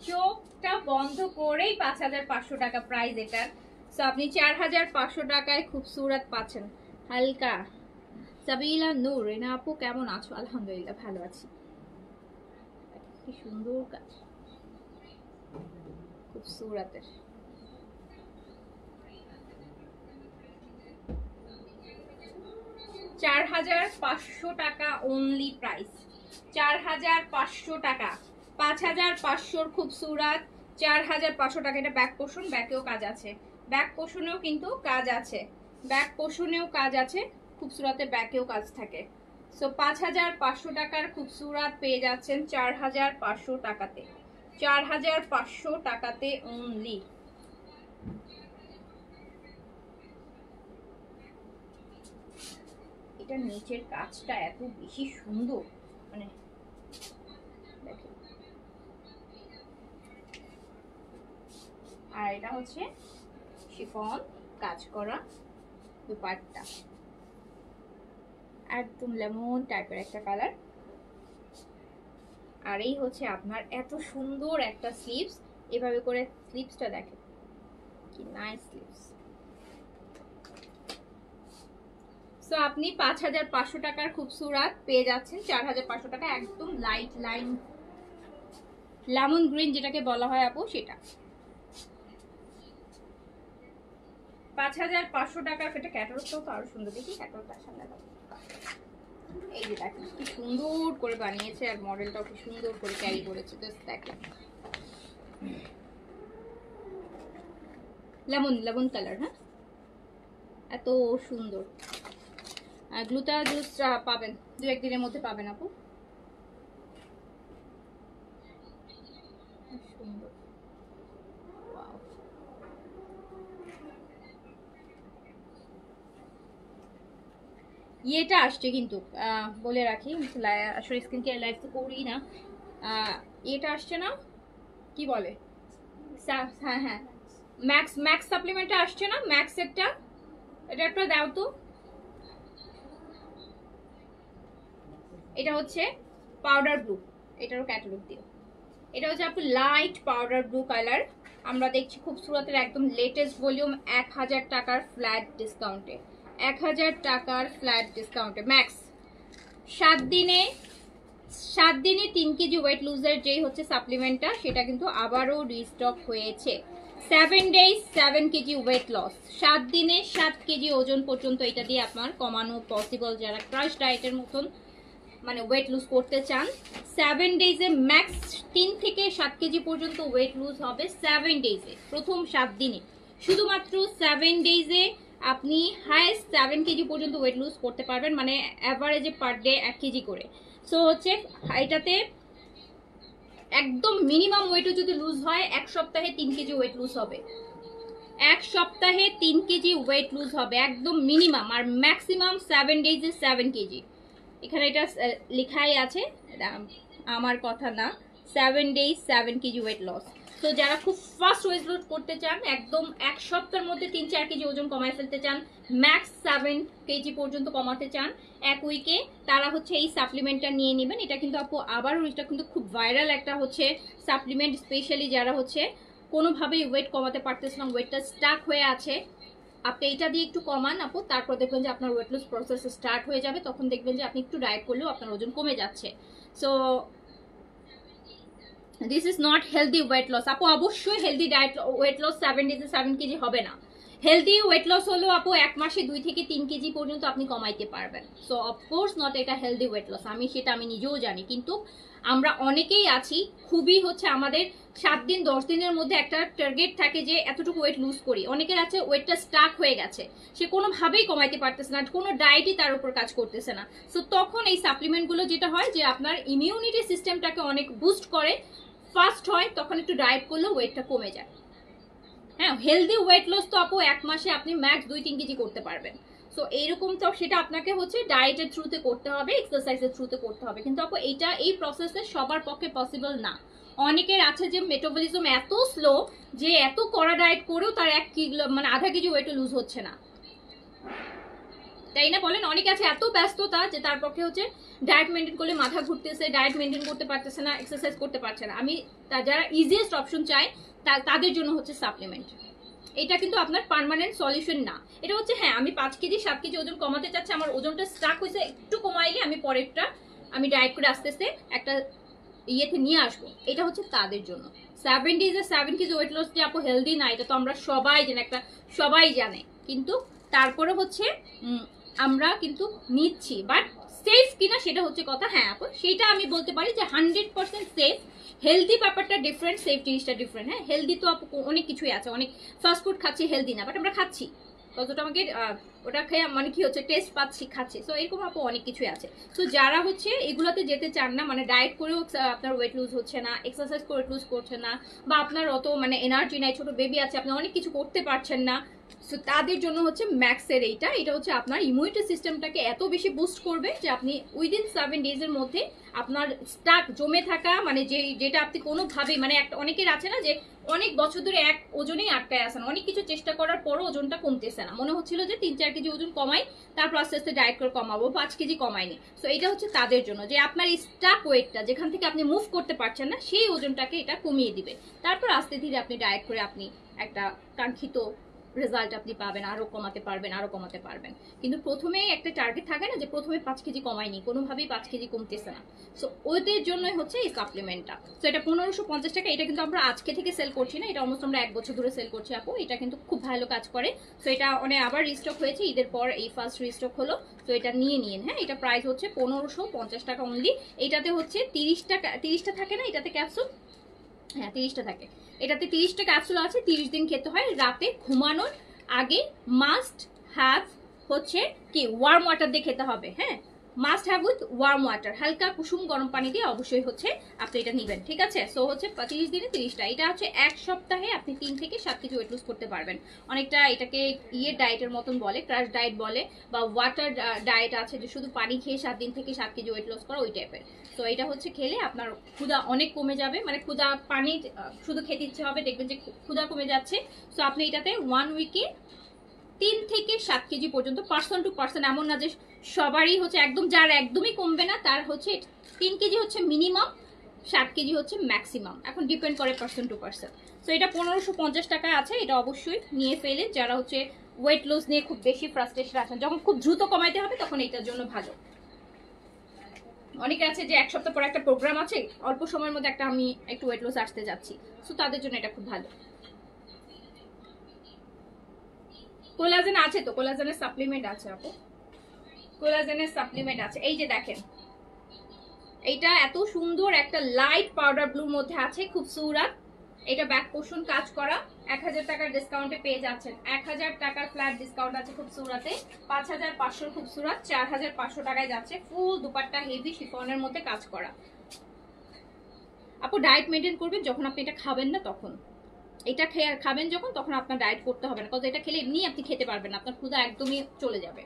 Speaker 1: চোখটা বন্ধ করেই 5500 টাকা প্রাইস এটার। সো আপনি 4500 টাকায় খুবসুরত পাচ্ছেন। হালকা সাবিলা নূর, রেনা আপু কেমন আছো? আলহামদুলিল্লাহ ভালো আছি। কি সুন্দর কাজ খুবসুরতের। 4500 টাকা অনলি প্রাইস, 4500 টাকা। 5500 খুবসুরত 4500 টাকা। এটা ব্যাক পোর্শন, ব্যাকেও কাজ আছে, ব্যাক পোর্শনেও কিন্তু কাজ আছে, ব্যাক পোর্শনেও কাজ আছে। খুবসুরতের ব্যাকেও কাজ থাকে। সো 5500 টাকার খুবসুরত পেয়ে যাচ্ছেন 4500 টাকাতে, 4500 টাকাতে অনলি। এটা নিচের কাজটা এত বেশি সুন্দর, মানে দেখেন। আর এটা হচ্ছে শিফন কাজ করা দুপাট্টা, একদম লেমন টাইপের একটা কালার। আর এই হচ্ছে আপনার এত সুন্দর একটা স্লিভস। এভাবে করে স্লিপসটা দেখেন কি নাইস স্লিপস। সো আপনি 5500 টাকার খুবসুরত পেয়ে যাচ্ছেন 4500 টাকা, একদম লাইট লাইন লেমন গ্রিন যেটাকে বলা হয় আপু, সেটা 5500 টাকার। এটা ক্যাটালগটাও তো আরো সুন্দর, দেখি ক্যাটালগটার সামনে এই যে দেখেন কি সুন্দর করে বানিয়েছে, আর মডেলটাও কি সুন্দর করে ক্যারি করেছে। জাস্ট দেখেন লেমন লেমন কালার, হ্যাঁ এত সুন্দর। আর গ্লুটা জুস পাবেন 2-1 দিনের মধ্যে পাবেন আপু, সুন্দর। ইয়েটা আসছে কিন্তু বলে রাখি, আসলে স্কিন কেয়ার লাইফ তো করি না, এটা আসছে না কি বলে, হ্যাঁ হ্যাঁ ম্যাক্স ম্যাক্স সাপ্লিমেন্টটা আসছে না, ম্যাক্স একটা, এটা একটা দাও তো। এটা হচ্ছে পাউডার ব্লু, এটারও ক্যাটালগ দিও। এটা হচ্ছে আপু লাইট পাউডার ব্লু কালার। আমরা দেখছি খুবসুরতের একদম লেটেস্ট ভলিউম 1000 টাকার ফ্ল্যাট ডিসকাউন্টে, 1000 টাকার ফ্ল্যাট ডিসকাউন্টে ম্যাক্স। 7 দিনে 3 কেজি ওয়েট লুজের যেই হচ্ছে সাপ্লিমেন্টটা, সেটা কিন্তু আবারও রিস্টক হয়েছে। 7 ডেজ 7 কেজি ওয়েট লস, 7 দিনে 7 কেজি ওজন পর্যন্ত এটা দিয়ে আপনার কমানো পসিবল, যারা ক্রাশ ডায়েটের মতন মানে ওয়েট লুজ করতে চান। 7 ডেজে ম্যাক্স 3 থেকে 7 কেজি পর্যন্ত ওয়েট লুজ হবে 7 ডেজে, প্রথম 7 দিনে। শুধুমাত্র 7 ডেজে আপনি হাইয়েস্ট 7 কেজি পর্যন্ত ওয়েট লুজ করতে পারবেন, মানে অ্যাভারেজে পার ডে 1 কেজি করে। সো হচ্ছে এটাতে একদম মিনিমাম ওয়েটও যদি লুজ হয় 1 সপ্তাহে 3 কেজি ওয়েট লুজ হবে, 1 সপ্তাহে 3 কেজি ওয়েট লুজ হবে একদম মিনিমাম, আর ম্যাক্সিমাম 7 ডেজে 7 কেজি। এখানে এটা লেখাই আছে, আমার কথা না, 7 ডেজ 7 কেজি ওয়েট লস। তো যারা খুব ফাস্ট ওয়েট লস করতে চান, একদম 1 সপ্তাহের মধ্যে 3-4 কেজি ওজন কমায় ফেলতে চান, ম্যাক্স 7 কেজি পর্যন্ত কমাতে চান 1 উইকে, তারা হচ্ছে এই সাপ্লিমেন্টটা নিয়ে নেবেন। এটা কিন্তু আপু আবারও এটা কিন্তু খুব ভাইরাল একটা হচ্ছে সাপ্লিমেন্ট, স্পেশালি যারা হচ্ছে কোনোভাবেই ওয়েট কমাতে পারতেছে না, ওয়েটটা স্টাক হয়ে আছে। আপনি এটা দিয়ে একটু কমান আপু, তারপর দেখবেন যে আপনার ওয়েট লস প্রসেস স্টার্ট হয়ে যাবে, তখন দেখবেন যে আপনি একটু ডায়েট করলেও আপনার ওজন কমে যাচ্ছে। So this is not healthy weight loss আপু, অবশ্যই হেলদি ডায়েট ওয়েট লস 7 ডেজে 7 কেজি হবে না। হেলদি ওয়েট লস হলেও আপু 1 মাসে 2 থেকে 3 কেজি পর্যন্ত আপনি কমাইতে পারবেন। সো অফকোর্স নট এটা হেলদি ওয়েট লস, আমি নিজেও জানি, কিন্তু আমরা অনেকেই আছি খুবই হচ্ছে আমাদের 7 দিন 10 দিনের মধ্যে একটা টার্গেট থাকে যে এতটুকু ওয়েট লুজ করি। অনেকের আছে ওয়েটটা স্টাক হয়ে গেছে, সে কোনোভাবেই কমাইতে পারতেছে না, কোনো ডায়েটই তার উপর কাজ করতেছে না। সো তখন এই সাপ্লিমেন্টগুলো যেটা হয় যে আপনার ইমিউনিটি সিস্টেমটাকে অনেক বুস্ট করে, ফাস্ট হয়, তখন একটু ডায়েট করলেও ওয়েটটা কমে যায়। হ্যাঁ, হেলদি ওয়েট লস তো আপু 1 মাসে আপনি ম্যাক্স 2-3 কেজি করতে পারবেন। সো এইরকম তো সেটা আপনাকে হচ্ছে ডায়েটের থ্রুতে করতে হবে, এক্সারসাইজের থ্রুতে করতে হবে, কিন্তু আপু এইটা এই প্রসেসে সবার পক্ষে পসিবল না। অনেকের আছে যে মেটাবলিজম এত স্লো যে এত কড়া ডায়েট করেও তার 1 কিলো মানে আধা কেজি ওয়েটও লুজ হচ্ছে না, তাই না বলেন? অনেকে আছে এত ব্যস্ততা যে তার পক্ষে হচ্ছে ডায়েট মেনটেন করলে মাথা ঘুরতেছে, ডায়েট মেনটেন করতে পারতেছে না, এক্সারসাইজ করতে পারছে না। আমি যারা ইজিয়েস্ট অপশন চাই তাদের জন্য হচ্ছে সাপ্লিমেন্ট। এটা কিন্তু আপনার পার্মানেন্ট সলিউশন না, এটা হচ্ছে হ্যাঁ আমি 5 কেজি 7 কেজি ওজন কমাতে চাচ্ছি, আমার ওজনটা স্টাক হয়েছে, একটু কমাইলে আমি পরেরটা আমি ডায়েট করে আস্তে আস্তে একটা ইয়েতে নিয়ে আসবো, এটা হচ্ছে তাদের জন্য। 7 ডেজে 7 কেজি ওয়েট লস যে আপু হেলদি না, এটা তো আমরা সবাই জানি, একটা সবাই জানে, কিন্তু তারপরে হচ্ছে আমরা কিন্তু নিচ্ছি, বাট সেফ কিনা সেটা হচ্ছে কথা। হ্যাঁ আপু সেটা আমি বলতে পারি যে 100% সেফ। হেলদি ব্যাপারটা ডিফারেন্ট, সেফ জিনিসটা ডিফারেন্ট। হ্যাঁ, হেলদি তো আপু অনেক কিছুই আছে, অনেক ফাস্টফুড খাচ্ছি হেলদি না, বাট আমরা খাচ্ছি, কতটা আমাকে ওটা খেয়ে মানে কি হচ্ছে টেস্ট পাচ্ছি, খাচ্ছি। সো এরকম আপু অনেক কিছুই আছে। সো যারা হচ্ছে এগুলোতে যেতে চান না, মানে ডায়েট করেও আপনার ওয়েট লুজ হচ্ছে না, এক্সারসাইজ করে লুজ করছেন না, বা আপনার অত মানে এনার্জি নাই, ছোট বেবি আছে, আপনি অনেক কিছু করতে পারছেন না, সো তাদের জন্য হচ্ছে ম্যাক্সের এটা হচ্ছে আপনার ইমিউনিটি সিস্টেমটাকে এত বেশি বুস্ট করবে যে আপনি উইদিন 7 ডেজের মধ্যে আপনার স্টাক জমে থাকা মানে যেটা আপনি কোনোভাবেই মানে একটা অনেকের আছে না যে অনেক বছর ধরে এক ওজনেই আটকায় আসেন, অনেক কিছু চেষ্টা করার পরও ওজনটা কমতেছে না, মনে হচ্ছিল যে 3-4 কেজি ওজন কমাই, তারপর আস্তে আস্তে ডায়েট করে কমাবো, 5 কেজি কমাইনি। সো এটা হচ্ছে তাদের জন্য যে আপনার স্টাক ওয়েটটা যেখান থেকে আপনি মুভ করতে পারছেন না সেই ওজনটাকে এটা কমিয়ে দিবে, তারপর আস্তে ধীরে আপনি ডায়েট করে আপনি একটা কাঙ্ক্ষিত রেজাল্ট আপনি পাবেন, আরো কমাতে পারবেন, আরো কমাতে পারবেন। কিন্তু প্রথমেই একটা টার্গেট থাকে না যে প্রথমে 5 কেজি কমাইনি, কোনোভাবেই 5 কেজি কমতেছে না, সো ওদের জন্যই হচ্ছে এই সাপ্লিমেন্টটা। সো এটা 1550 টাকা, এটা কিন্তু আমরা আজকে থেকে সেল করছি না, এটা অলমোস্ট আমরা 1 বছর ধরে সেল করছি আপু, এটা কিন্তু খুব ভালো কাজ করে। সো এটা অনেক আবার রিস্টক হয়েছে ঈদের পর, এই ফার্স্ট রিস্টক হলো, তো এটা নিয়ে নিন। হ্যাঁ, এটা প্রাইস হচ্ছে 1550 টাকা অনলি। এটাতে হচ্ছে 30টা থাকে না এটাতে ক্যাপসুল, হ্যাঁ 30টা থাকে, এটাতে 30টা ক্যাপসুল আছে, 30 দিন খেতে হয়। রাতে ঘুমানোর আগে মাস্ট হ্যাভ হচ্ছে কি ওয়ার্ম ওয়াটার দিয়ে খেতে হবে। হ্যাঁ, must have with worm water, হালকা কুসুম গরম পানি দিয়ে অবশ্যই হচ্ছে আপনি এটা নেবেন, ঠিক আছে? সো হচ্ছে 30 দিনে 30টা, এটা হচ্ছে 1 সপ্তাহে আপনি 3 থেকে 7 কেজি ওয়েট লুজ করতে পারবেন। অনেকটা এটাকে ডায়েটের মতন বলে, ক্রাশ ডায়েট বলে, বা ওয়াটার ডায়েট আছে যে শুধু পানি খেয়ে 7 দিন থেকে 7 কেজি ওয়েট লস করা, ওই টাইপের। তো এটা হচ্ছে খেলে আপনার ক্ষুধা অনেক কমে যাবে, মানে ক্ষুধা পানি শুধু খেতে ইচ্ছে হবে, দেখবেন যে ক্ষুধা কমে যাচ্ছে। সো আপনি এটাতে 1 উইকে 3 থেকে 7 কেজি পর্যন্ত, পার্সন টু পার্সন, এমন না যে সবারই হচ্ছে একদম, যার একদমই কমবে না তার হচ্ছে 3 কেজি হচ্ছে মিনিমাম, 7 কেজি হচ্ছে ম্যাক্সিমাম, এখন ডিপেন্ড করে পার্সন টু পার্সন। সো এটা 1550 টাকা আছে, এটা অবশ্যই নিয়ে ফেলে যারা হচ্ছে ওয়েট লস নিয়ে খুব বেশি ফ্রাস্ট্রেশন আছেন, যখন খুব দ্রুত কমাইতে হবে তখন এটার জন্য ভালো। অনেকে আছে যে 1 সপ্তাহ পর একটা প্রোগ্রাম আছে, অল্প সময়ের মধ্যে একটা আমি একটু ওয়েট লস আসতে যাচ্ছি, সো তাদের জন্য এটা খুব ভালো। কোলাজেন আছে তো, কোলাজেনের সাপ্লিমেন্ট আছে আপু, কোলাজেনের সাপ্লিমেন্ট আছে, এই যে দেখেন এইটা এত সুন্দর একটা লাইট পাউডার ব্লুর মধ্যে আছে, খুব সুরাত। এটা ব্যাক পোর্শন কাজ করা, 1000 টাকার ডিসকাউন্টে পেয়ে যাচ্ছেন, 1000 টাকার ফ্ল্যাট ডিসকাউন্ট আছে খুব সুরাতে, 5500 খুব সুরাত, 4500 টাকায় যাচ্ছে। ফুল দুপাট্টা হেভি শিফনের মধ্যে কাজ করা। আপু ডায়েট মেনটেন করবেন যখন আপনি এটা খাবেন না, তখন এটা খেয়ে খাবেন যখন, তখন আপনার ডায়েট করতে হবে না, কারণ এটা খেলে এমনি আপনি খেতে পারবেন না, আপনার ক্ষুধা একদমই চলে যাবে,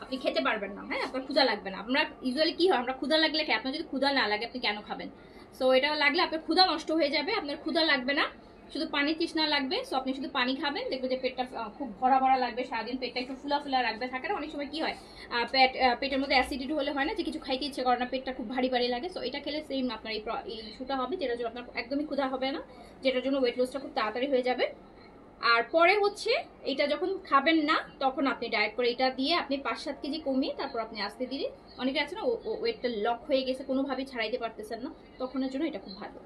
Speaker 1: আপনি খেতে পারবেন না। হ্যাঁ, আপনার ক্ষুধা লাগবে না। আমরা ইউজুয়ালি কি হয়, আমরা ক্ষুধা লাগলে খাই, আপনার যদি ক্ষুধা না লাগে আপনি কেন খাবেন? সো এটা লাগলে আপনার ক্ষুধা নষ্ট হয়ে যাবে, আপনার ক্ষুধা লাগবে না, শুধু পানি তৃষ্ণা লাগবে। সো আপনি শুধু পানি খাবেন, দেখবেন যে পেটটা খুব ভরা ভরা লাগবে, সারাদিন পেটটা একটু ফুলা ফুলা রাখবে, থাকে না অনেক সময় কি হয় পেটের মধ্যে অ্যাসিডিটি হলে হয় না যে কিছু খাইতে ইচ্ছে করে না, পেটটা খুব ভারী ভারী লাগে। সো এটা খেলে সেম আপনার এই ইস্যুটা হবে, যেটার জন্য আপনার একদমই ক্ষুধা হবে না, যেটার জন্য ওয়েট লসটা খুব তাড়াতাড়ি হয়ে যাবে। আর পরে হচ্ছে এটা যখন খাবেন না তখন আপনি ডায়েট করে এটা দিয়ে আপনি 5-7 কেজি কমিয়ে তারপর আপনি আস্তে ধীরে, অনেকে আছে না ওয়েটটা লক হয়ে গেছে, কোনোভাবেই ছাড়াইতে পারতেছেন না, তখনের জন্য এটা খুব ভালো।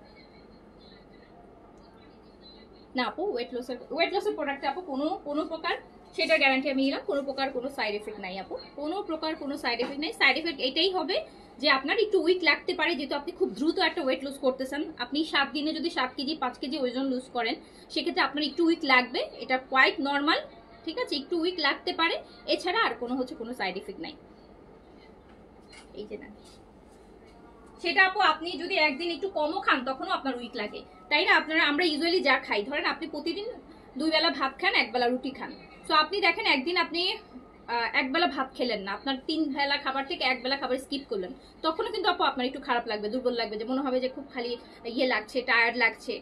Speaker 1: না আপু, ওয়েট লসের প্রোডাক্টে আপু কোনো প্রকার, সেটার গ্যারান্টি আমি নিলাম, কোনো প্রকার কোনো সাইড এফেক্ট নাই আপু, কোনো প্রকার কোনো সাইড এফেক্ট নেই। সাইড এফেক্ট এটাই হবে যে আপনার একটু উইক লাগতে পারে, যেহেতু আপনি খুব দ্রুত একটা ওয়েট লুজ করতেছেন। আপনি 7 দিনে যদি 7 কেজি 5 কেজি ওজন লুজ করেন, সেক্ষেত্রে আপনার একটু উইক লাগবে, এটা কোয়াইট নর্মাল, ঠিক আছে? একটু উইক লাগতে পারে, এছাড়া আর কোনো সাইড এফেক্ট নাই। এই যে না, সেটা আপু আপনি যদি একদিন একটু কমও খান তখনও আপনার উইক লাগে, তাই না? আমরা ইউজুয়ালি যা খাই, ধরেন আপনি প্রতিদিন 2 বেলা ভাত খান, 1 বেলা রুটি খান। সো আপনি দেখেন একদিন আপনি 1 বেলা ভাত খেলেন না, আপনার 3 বেলা খাবার থেকে 1 বেলা খাবার স্কিপ করলেন, তখনও কিন্তু আপু আপনার একটু খারাপ লাগবে, দুর্বল লাগবে, যে মনে হবে যে খুব খালি ইয়ে লাগছে, টায়ার্ড লাগছে,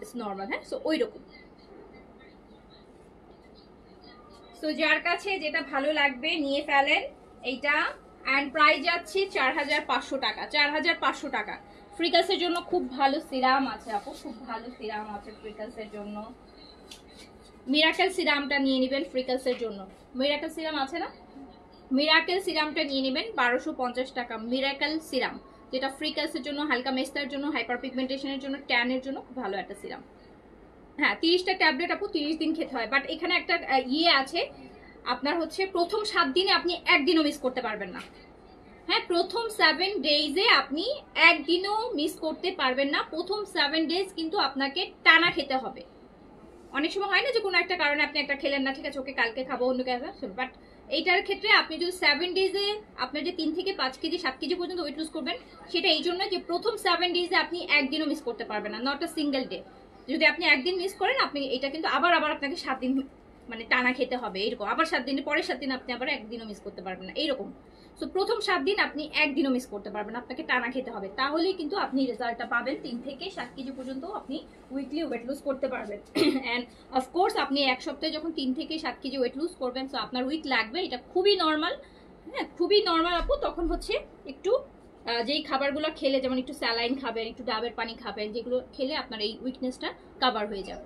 Speaker 1: ইটস নর্মাল। হ্যাঁ, সো ওই রকম। সো যার কাছে যেটা ভালো লাগবে নিয়ে ফেলেন এইটা। অ্যান্ড প্রাইস যাচ্ছে 4500 টাকা, 4500 টাকা। ফ্রিকাসের জন্য খুব ভালো সিরাম আছে আপু, খুব ভালো সিরাম আছে ফ্রিকাসের জন্য। মিরাকেল সিরামটা নিয়ে নেবেন ফ্রিকাসের জন্য, মিরাকেল সিরাম আছে না, মিরাকেল সিরামটা নিয়ে নেবেন 1250 টাকা। মিরাকেল সিরাম যেটা ফ্রিকাসের জন্য, হালকা মেস্তার জন্য, হাইপার পিগমেন্টেশনের জন্য, ট্যানের জন্য খুব ভালো একটা সিরাম। হ্যাঁ, 30টা ট্যাবলেট আপু 30 দিন খেতে হয়, বাট এখানে একটা ইয়ে আছে, আপনার হচ্ছে প্রথম 7 দিনে আপনি একদিনও মিস করতে পারবেন না। হ্যাঁ, প্রথম 7 ডেজে আপনি একদিনও মিস করতে পারবেন না। প্রথম 7 ডেজ কিন্তু আপনাকে টানা খেতে হবে। অনেক সময় হয় না যে কোনো একটা কারণে আপনি একটা খেলেন না, ঠিক আছে ওকে কালকে খাবো, অন্য কাজ, বাট এইটার ক্ষেত্রে আপনি যদি 7 ডেজে আপনার যে 3 থেকে 5 কেজি 7 কেজি পর্যন্ত ওয়েট লুজ করবেন, সেটা এই জন্য যে প্রথম 7 ডেজে আপনি একদিনও মিস করতে পারবেন না, নট আ সিঙ্গেল ডে। যদি আপনি একদিন মিস করেন, আপনি এটা কিন্তু আবার আপনাকে 7 দিন মানে টানা খেতে হবে এরকম, আবার 7 দিনের পরের 7 দিন আপনি আবার একদিনও মিস করতে পারবেন না এইরকম। সো প্রথম 7 দিন আপনি একদিনও মিস করতে পারবেন, আপনাকে টানা খেতে হবে, তাহলেই কিন্তু আপনি রেজাল্টটা পাবেন। 3 থেকে 7 কেজি পর্যন্ত আপনি উইকলি ওয়েট লুজ করতে পারবেন। অ্যান্ড অফকোর্স আপনি এক সপ্তাহে যখন 3 থেকে 7 কেজি ওয়েট লুজ করবেন, সো আপনার উইক লাগবে, এটা খুবই নর্মাল। হ্যাঁ, খুবই নর্মাল আপু। তখন হচ্ছে একটু যেই খাবারগুলো খেলে, যেমন একটু স্যালাইন খাবেন, একটু ডাবের পানি খাবেন, যেগুলো খেলে আপনার এই উইকনেসটা কভার হয়ে যাবে।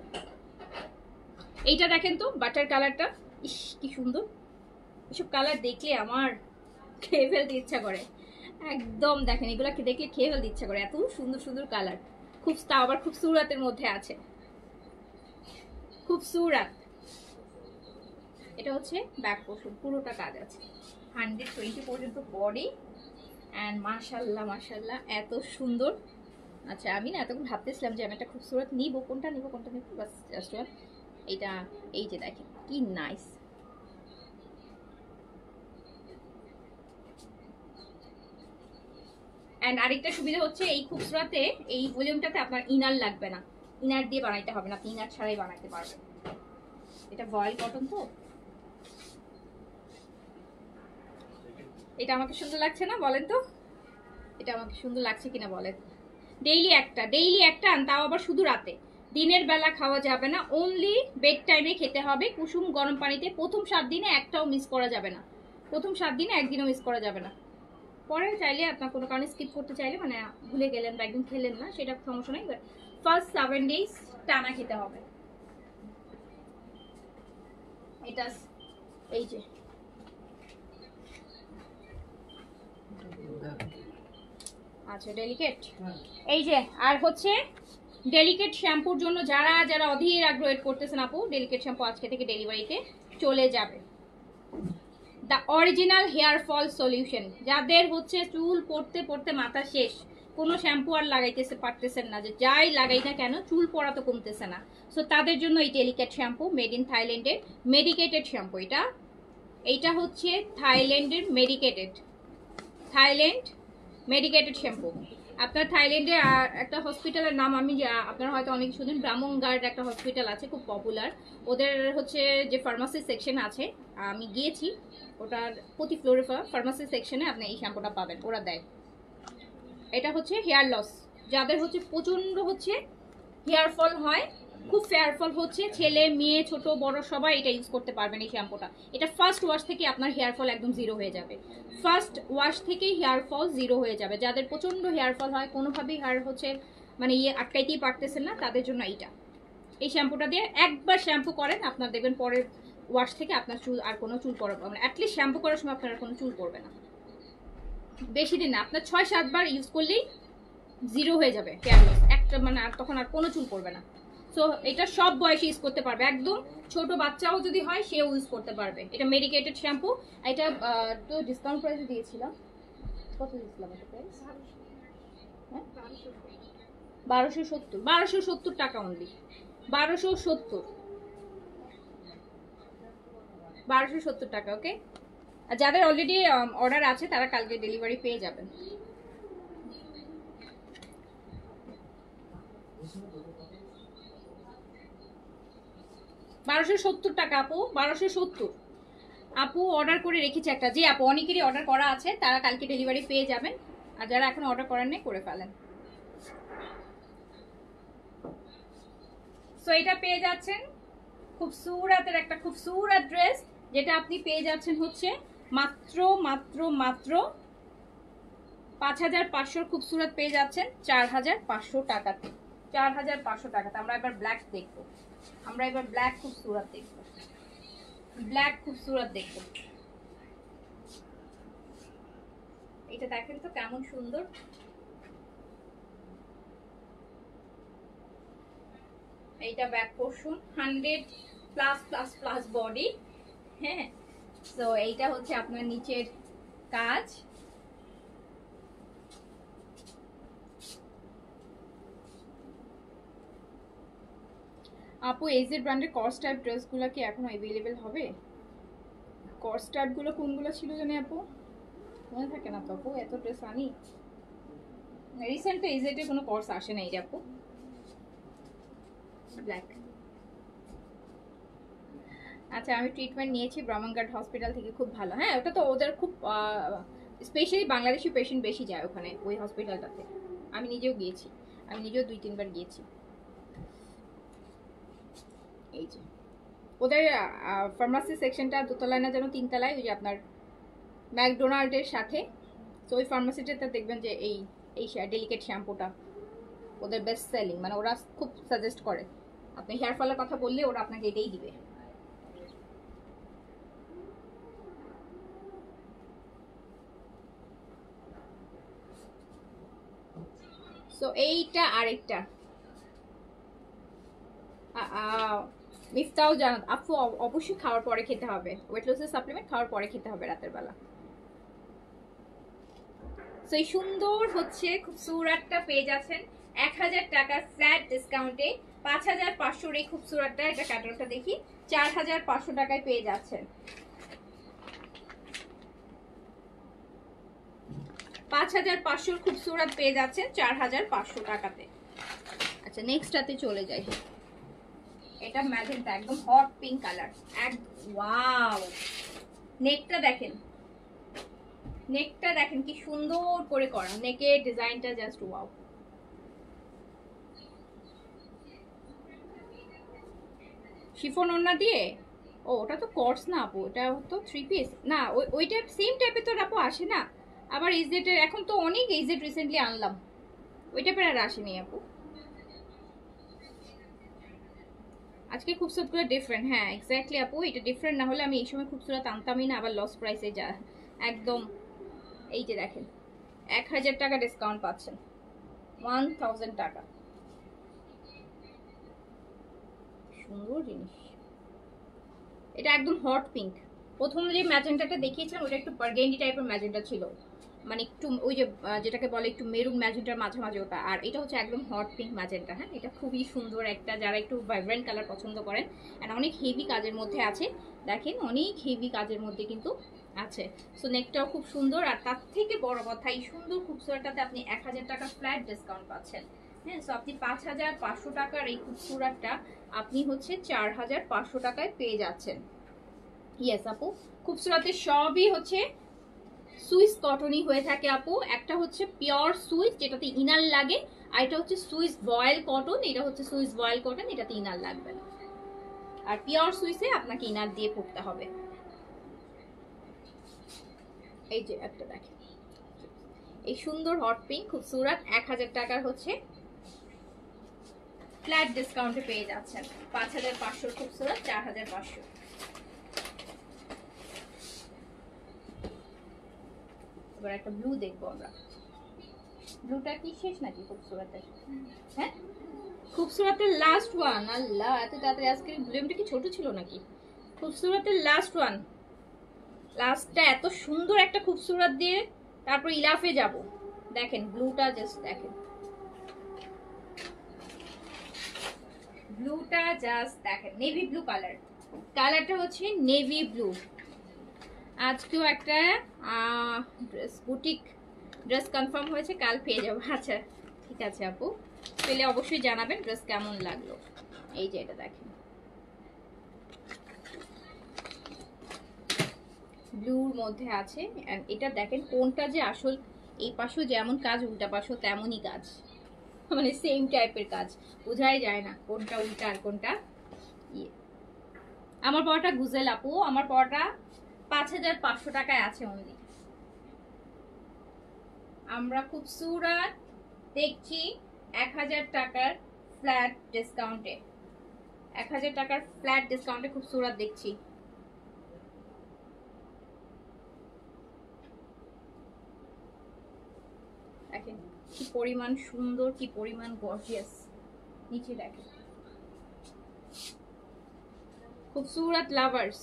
Speaker 1: এইটা দেখেন তো বাটার কালারটা, ইস কি সুন্দর! এসব কালার দেখলে আমার খেয়ে ফেলতে ইচ্ছা করে একদম। দেখেন এগুলোকে দেখলে খেয়ে ফেলতে ইচ্ছা করে, এত সুন্দর সুন্দর কালার। খুব আবার খুব সুরাতের মধ্যে আছে, খুব সুরাত। এটা হচ্ছে ব্যাক পোর্শন, পুরোটা কাজ আছে, 120 পর্যন্ত বডি। অ্যান্ড মাশাল্লাহ মাশাল্লাহ এত সুন্দর। আচ্ছা আমি না এতক্ষণ ভাবতেছিলাম যে আমি একটা খুবসুরত নিব, কোনটা নিব বাস জাস্ট এইটা। এই যে দেখেন কি নাইস। অ্যান্ড আরেকটা সুবিধা হচ্ছে এই খুবসুরাতে, এই ভলিউমটাতে আপনার ইনার লাগবে না, ইনার দিয়ে বানাইতে হবে না, আপনি ইনার ছাড়াই বানাইতে পারবেন। এটা ভয়েল কটন তো। এটা আমাকে সুন্দর লাগছে না বলেন তো? এটা আমাকে সুন্দর লাগছে কিনা বলেন? ডেইলি একটা, তাও আবার শুধু রাতে, দিনের বেলা খাওয়া যাবে না, অনলি বেড টাইমে খেতে হবে কুসুম গরম পানিতে। প্রথম 7 দিনে একটাও মিস করা যাবে না, প্রথম 7 দিনে একদিনও মিস করা যাবে না। পরে চাইলে আপনার কোনো কারণে স্কিপ করতে চাইলে, মানে ভুলে গেলেন বা একদিন খেলেন না, সেটা সমস্যা নেই, বাট ফার্স্ট 7 ডেজ টানা খেতে হবে। এটা এই যে আচ্ছা ডেলিকেট, এই যে আর হচ্ছে ডেলিকেট শ্যাম্পুর জন্য যারা যারা অধীর আগ্রহ ওয়েট করতেছেন আপু, ডেলিকেট শ্যাম্পু আজকে থেকে ডেলিভারিতে চলে যাবে। The original hair fall solution, যাদের হচ্ছে চুল পড়তে পড়তে মাথা শেষ, কোনো শ্যাম্পু আর লাগাইতেছে পারতেছেন না, যে যাই লাগাই না কেন চুল পড়া তো কমতেছে না, সো তাদের জন্য এই ডেলিকেট শ্যাম্পু, মেড ইন থাইল্যান্ডের মেডিকেটেড শ্যাম্পু। এইটা হচ্ছে থাইল্যান্ডের থাইল্যান্ড মেডিকেটেড শ্যাম্পু। আপনার থাইল্যান্ডে একটা হসপিটালের নাম আমি আপনারা হয়তো অনেক শুনেন, ব্রাহ্মণগার্ড একটা হসপিটাল আছে খুব পপুলার, ওদের হচ্ছে যে ফার্মাসি সেকশন আছে, আমি গিয়েছি, ওটার প্রতি ফ্লোরে ফার্মাসি সেকশনে আপনি এই শ্যাম্পুটা পাবেন, ওরা দেয়। এটা হচ্ছে হেয়ার লস, যাদের হচ্ছে প্রচণ্ড হচ্ছে হেয়ার ফল হয়, খুব ফেয়ার ফল হচ্ছে, ছেলে মেয়ে ছোট বড় সবাই এটা ইউজ করতে পারবেন এই শ্যাম্পুটা। এটা ফার্স্ট ওয়াশ থেকে আপনার হেয়ার ফল একদম জিরো হয়ে যাবে, ফার্স্ট ওয়াশ থেকেই হেয়ার ফল জিরো হয়ে যাবে। যাদের প্রচণ্ড হেয়ার ফল হয়, কোনোভাবেই হেয়ার হচ্ছে মানে আটকাইতেই পারতেছেন না, তাদের জন্য এই শ্যাম্পুটা দিয়ে একবার শ্যাম্পু করেন, আপনার দেখবেন পরের ওয়াশ থেকে আপনার চুল আর কোনো চুল পড়বে, মানে অ্যাটলিস্ট শ্যাম্পু করার সময় আপনার কোনো চুল পড়বে না, বেশি দিন না, আপনার 6-7 বার ইউজ করলেই জিরো হয়ে যাবে হেয়ার লস একটা, মানে আর তখন আর কোনো চুল পড়বে না। সো এটা সব বয়সে ইউজ করতে পারবে, একদম ছোট বাচ্চাও যদি হয় সেও ইউজ করতে পারবে। এটা মেডিকেটেড শ্যাম্পু, এটা তো ডিসকাউন্ট প্রাইসে দিয়েছিলাম, কত দিয়েছিলাম এটা প্রাইস? 1270 টাকা অনলি, 1270 টাকা। ওকে, আর যাদের অলরেডি অর্ডার আছে তারা কালকে ডেলিভারি পেয়ে যাবেন। $1270 টাকা আপু, 1270। আপু অর্ডার করে রেখেছে একটা, যে আপু অনেকেরই অর্ডার করা আছে, তারা কালকে ডেলিভারি পেয়ে যাবেন, আর যারা এখন অর্ডার করেন নাই করে ফেলেন। সো এটা পেয়ে যাচ্ছেন খুব সুরাতের একটা খুব সুরাত ড্রেস, যেটা আপনি পেয়ে যাচ্ছেন হচ্ছে মাত্র মাত্র মাত্র 5500 খুবসুরত পেয়ে যাচ্ছেন 4500 টাকাতে, 4500 টাকাতে। আমরা এবার ব্ল্যাক দেখবো, আমরা এবার ব্ল্যাক খুবসুরত দেখবো, ব্ল্যাক খুবসুরত দেখবো। এটা দেখেন তো কেমন সুন্দর, এইটা ব্যাক পোর্শন 100+++ বডি, হ্যাঁ। তো এইটা হচ্ছে আপনার নিচের কাজ, আপু এজেড ব্র্যান্ডের কর্স টাইপ ড্রেসগুলো কি এখন অ্যাভেলেবেল হবে? কর্স টাইপগুলো কোনগুলো ছিল জানি আপু, মনে থাকে না তো আপু, এত ড্রেস আনি রিসেন্ট তো এজেডের কোনো কর্স আসে না। এই আপু ব্ল্যাক, আচ্ছা, আমি ট্রিটমেন্ট নিয়েছি ব্রাহ্মণঘাট হসপিটাল থেকে, খুব ভালো। হ্যাঁ, ওটা তো ওদের খুব স্পেশালি বাংলাদেশি পেশেন্ট বেশি যায় ওখানে, ওই হসপিটালটাতে। আমি নিজেও গিয়েছি, আমি নিজেও 2-3 বার গিয়েছি। এই যে ওদের ফার্মাসি সেকশনটা দোতলায় না যেন 3 তলায়, ওই যে আপনার ম্যাকডোনাল্ডের সাথে। তো ওই ফার্মাসিটাতে দেখবেন যে এই এই ডেলিকেট শ্যাম্পুটা ওদের বেস্ট সেলিং, মানে ওরা খুব সাজেস্ট করে। আপনি হেয়ার ফলের কথা বললে ওরা আপনাকে এটাই দিবে। সো এইটা আরেকটা মিফতাও জানাত আপু, অবশ্যই খাওয়ার পরে খেতে হবে, ওয়েট লসের সাপ্লিমেন্ট খাওয়ার পরে খেতে হবে রাতের বেলা। সো এই সুন্দর হচ্ছে খুব সুরাটটা পেয়ে যাচ্ছেন 1000 টাকা ফ্ল্যাট ডিসকাউন্টে। 5500 এই খুব সুরাটটা, এটা ক্যাটালগটা দেখি, 4500 টাকায় পেয়ে যাচ্ছেন। 5500 খুব সুরাত পেয়ে যাচ্ছেন 4500 টাকাতে। আচ্ছা, নেক্সটটাতে চলে যাই। এটা ম্যাজেন্টা, একদম হট পিঙ্ক কালার। ওয়াও, নেকটা দেখেন, নেকটা দেখেন কি সুন্দর করে করা, নেকের ডিজাইনটা জাস্ট ওয়াও। শিফন ওড়না দিয়ে, ও ওটা তো কর্স না আপু, ওটা তো 3 পিস না, ওইটা সেম টাইপের তো আপু আসে না। আবার ইজেটের এখন তো অনেক ইজেট রিসেন্টলি আনলাম, ওই টাইপের আর আসেনি আপু। আজকে খুবসুরতগুলো ডিফারেন্ট, হ্যাঁ এক্স্যাক্টলি আপু, এটা ডিফারেন্ট না হলে আমি এই সময় খুবসুরত আনতামই না, আবার লস প্রাইসে যা একদম। এই যে দেখেন 1000 টাকা ডিসকাউন্ট পাচ্ছেন, 1000 টাকা। সুন্দর জিনিস, এটা একদম হট পিঙ্ক। প্রথম যে ম্যাজেন্টাটা দেখিয়েছিলাম ওটা একটু বার্গেন্ডি টাইপের ম্যাজেন্টা ছিল, মানে একটু ওই যে যেটাকে বলে একটু মেরুন ম্যাজেন্টার মাঝামাঝি ওটা, আর এটা হচ্ছে একদম হট পিঙ্ক ম্যাজেন্টা। হ্যাঁ, এটা খুবই সুন্দর একটা, যারা একটু ভাইব্রেন্ট কালার পছন্দ করেন, আর অনেক হেভি কাজের মধ্যে আছে, দেখেন অনেক হেভি কাজের মধ্যে কিন্তু আছে। সো নেকটাও খুব সুন্দর, আর তার থেকে বড় কথা এই সুন্দর খুবসুরতটাতে আপনি 1000 টাকা ফ্ল্যাট ডিসকাউন্ট পাচ্ছেন। হ্যাঁ, সো আপনি 5500 টাকার এই খুবসুরতটা আপনি হচ্ছে 4500 টাকায় পেয়ে যাচ্ছেন। ইয়েস আপু, খুবসুরতের সবই হচ্ছে সুইস কটনই হয়ে থাকে আপু। একটা হচ্ছে পিওর সুইস যেটাতে ইনার লাগে, আর এটা হচ্ছে সুইস ভয়েল কটন, এটা হচ্ছে সুইস ভয়েল কটন, এটাতে ইনার লাগবে না। আর পিওর সুইসে আপনাকে ইনার দিয়ে পড়তে হবে। এই যে একটা দেখেন, এই সুন্দর হট পিঙ্ক খুবসুরত 1000 টাকার হচ্ছে ফ্ল্যাট ডিসকাউন্টে পেয়ে যাচ্ছেন। 5500 খুবসুরত 4500। এবার একটা ব্লু দেখবো আমরা, ব্লুটা কি শেষ নাকি খুবসুরতের? হ্যাঁ, খুবসুরতের লাস্ট ওয়ান। আল্লাহ, এত তাড়াতাড়ি আজকে ব্লুমটা কি ছোট ছিল নাকি? খুবসুরতের লাস্ট ওয়ান, লাস্টটা এত সুন্দর একটা খুবসুরত দিয়ে তারপর ইলাফে যাব। দেখেন ব্লুটা, জাস্ট দেখেন ব্লুটা, জাস্ট দেখেন নেভি ব্লু কালার, কালারটা হচ্ছে নেভি ব্লু। আজকেও একটা ড্রেস বুটিক ড্রেস কনফার্ম হয়েছে, কাল পেয়ে যাবো। আচ্ছা ঠিক আছে আপু, পেলে অবশ্যই জানাবেন ড্রেস কেমন লাগলো। এই যে এটা দেখেন ব্লুর মধ্যে আছে, এটা দেখেন কোনটা যে আসল, এই পাশেও যেমন কাজ উল্টা পাশেও তেমনই কাজ, মানে সেম টাইপের কাজ, বোঝাই যায় না কোনটা উল্টা আর কোনটা ইয়ে। আমার পড়াটা গুজেল আপু, আমার পড়াটা 5500 টাকায় আছে অনলি। আমরা খুবসুরত দেখছি 1000 টাকার ফ্ল্যাট ডিসকাউন্টে, 1000 টাকার ফ্ল্যাট ডিসকাউন্টে খুবসুরত দেখছি। দেখেন কি পরিমাণ সুন্দর, কি পরিমাণ গর্জিয়াস, নিচে দেখেন খুবসুরত লাভার্স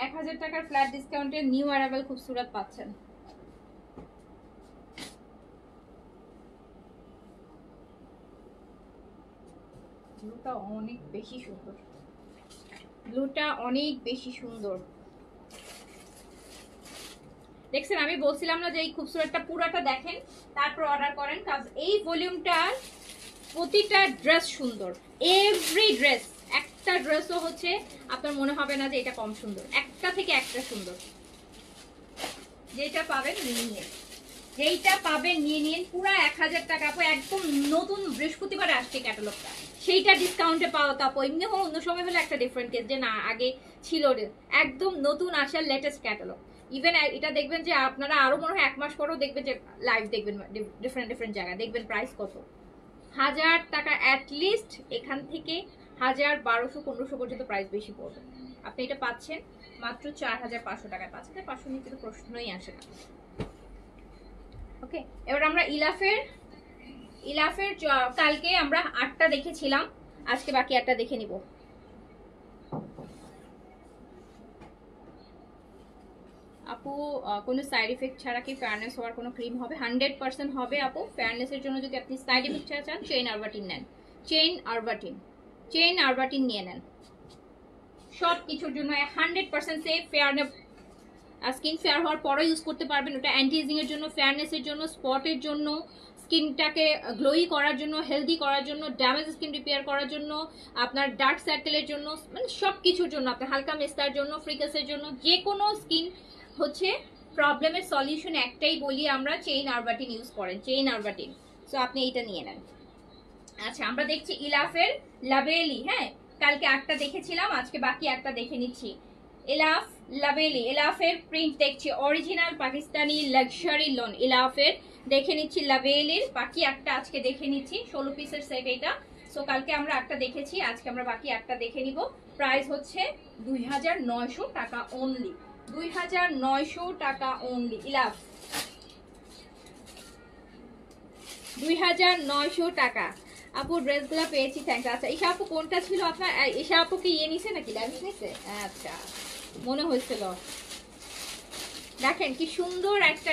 Speaker 1: 1000 টাকার ফ্ল্যাট ডিসকাউন্টে নিউ অ্যারাইভাল খুবসুরত পাচ্ছেন। ব্লুটা অনেক বেশি সুন্দর, ব্লুটা অনেক বেশি সুন্দর। দেখছেন, আমি বলছিলাম না যে এই খুবসুরতটা পুরোটা দেখেন তারপর অর্ডার করেন, কারণ এই ভলিউমটার প্রতিটা ড্রেস সুন্দর, এভরি ড্রেস একটা ড্রেসও হচ্ছে আপনার মনে হবে না যে এটা কম সুন্দর, একটা থেকে একটা সুন্দর। যেটা পাবেন নিয়ে নিন, যেইটা পাবেন নিয়ে নিন। পুরো 1000 টাকা আপু, একদম নতুন বৃহস্পতিবারে আসছে ক্যাটালগটা, সেইটা ডিসকাউন্টে পাওয়া তো আপু। এমনি অন্য সময় হলে একটা ডিফারেন্ট কেস যে না আগে ছিল, একদম নতুন আসার লেটেস্ট ক্যাটালগ। ইভেন এটা দেখবেন যে আপনারা আরো মনে হয় 1 মাস পরেও দেখবেন যে লাইভ দেখবেন ডিফারেন্ট ডিফারেন্ট জায়গায় দেখবেন প্রাইস কত 1000 টাকা অ্যাটলিস্ট, এখান থেকে 1000, 1200, 1500 পর্যন্ত প্রাইস বেশি পড়বে। আপনি এটা পাচ্ছেন মাত্র 4500 টাকায়। 5500 নিচে তো প্রশ্নই আসে না। ওকে, এবার আমরা ইলাফের কালকে আমরা 8টা দেখেছিলাম, আজকে বাকি 8টা দেখে নিব। আপু কোনো সাইড ইফেক্ট ছাড়া কি ফেয়ারনেস হওয়ার কোনো ক্রিম হবে? 100% হবে আপু। ফেয়ারনেসের জন্য যদি আপনি সাইড ইফেক্ট ছাড়া চান, চেইন আরবাটিন নেন, চেইন আরবাটিন নিয়ে নেন। সব কিছুর জন্য 100% সেফ। ফেয়ারনেস স্কিন ফেয়ার হওয়ার পরে ইউজ করতে পারবেন। ওটা অ্যান্টি এজিং এর জন্য, ফেয়ারনেসের জন্য, স্পটের জন্য, স্কিনটাকে গ্লোই করার জন্য, হেলদি করার জন্য, ড্যামেজ স্কিন রিপেয়ার করার জন্য, আপনার ডার্ক সার্কেলের জন্য, মানে সব কিছুর জন্য, আপনার হালকা মেস্তার জন্য, ফ্রিকাসের জন্য, যে কোনো স্কিন হচ্ছে প্রবলেমের সলিউশন একটাই বলি আমরা, চেইন আরবাটিন ইউজ করেন, চেইন আরবাটিন। সো আপনি এইটা নিয়ে নেন। আচ্ছা, আমরা দেখছি ইলাফের লাবেলি। হ্যাঁ, কালকে 8টা দেখেছিলাম, আজকে বাকি 8টা দেখে নিচ্ছি। ইলাফ লাবেলি, ইলাফের প্রিন্ট দেখছি, অরিজিনাল পাকিস্তানি লাক্সারি লোন ইলাফের দেখে নিচ্ছি, লাবেলির বাকি 8টা আজকে দেখে নিচ্ছি। 16 পিসের সেট এটা। সো কালকে আমরা 8টা দেখেছি, আজকে আমরা বাকি 8টা দেখে নিব। প্রাইস হচ্ছে 2900 টাকা অনলি, 2900 টাকা অনলি। ইলাফ 2900 টাকা। আপু ড্রেসগুলো পেয়েছি, থ্যাংকস। আচ্ছা, ঈশা আপু কোনটা ছিল আপনার? ঈশা আপু কি ইয়ে নিছে নাকি, লাইভ নিছে? আচ্ছা, মনে হয়েছিল। দেখেন কি সুন্দর একটা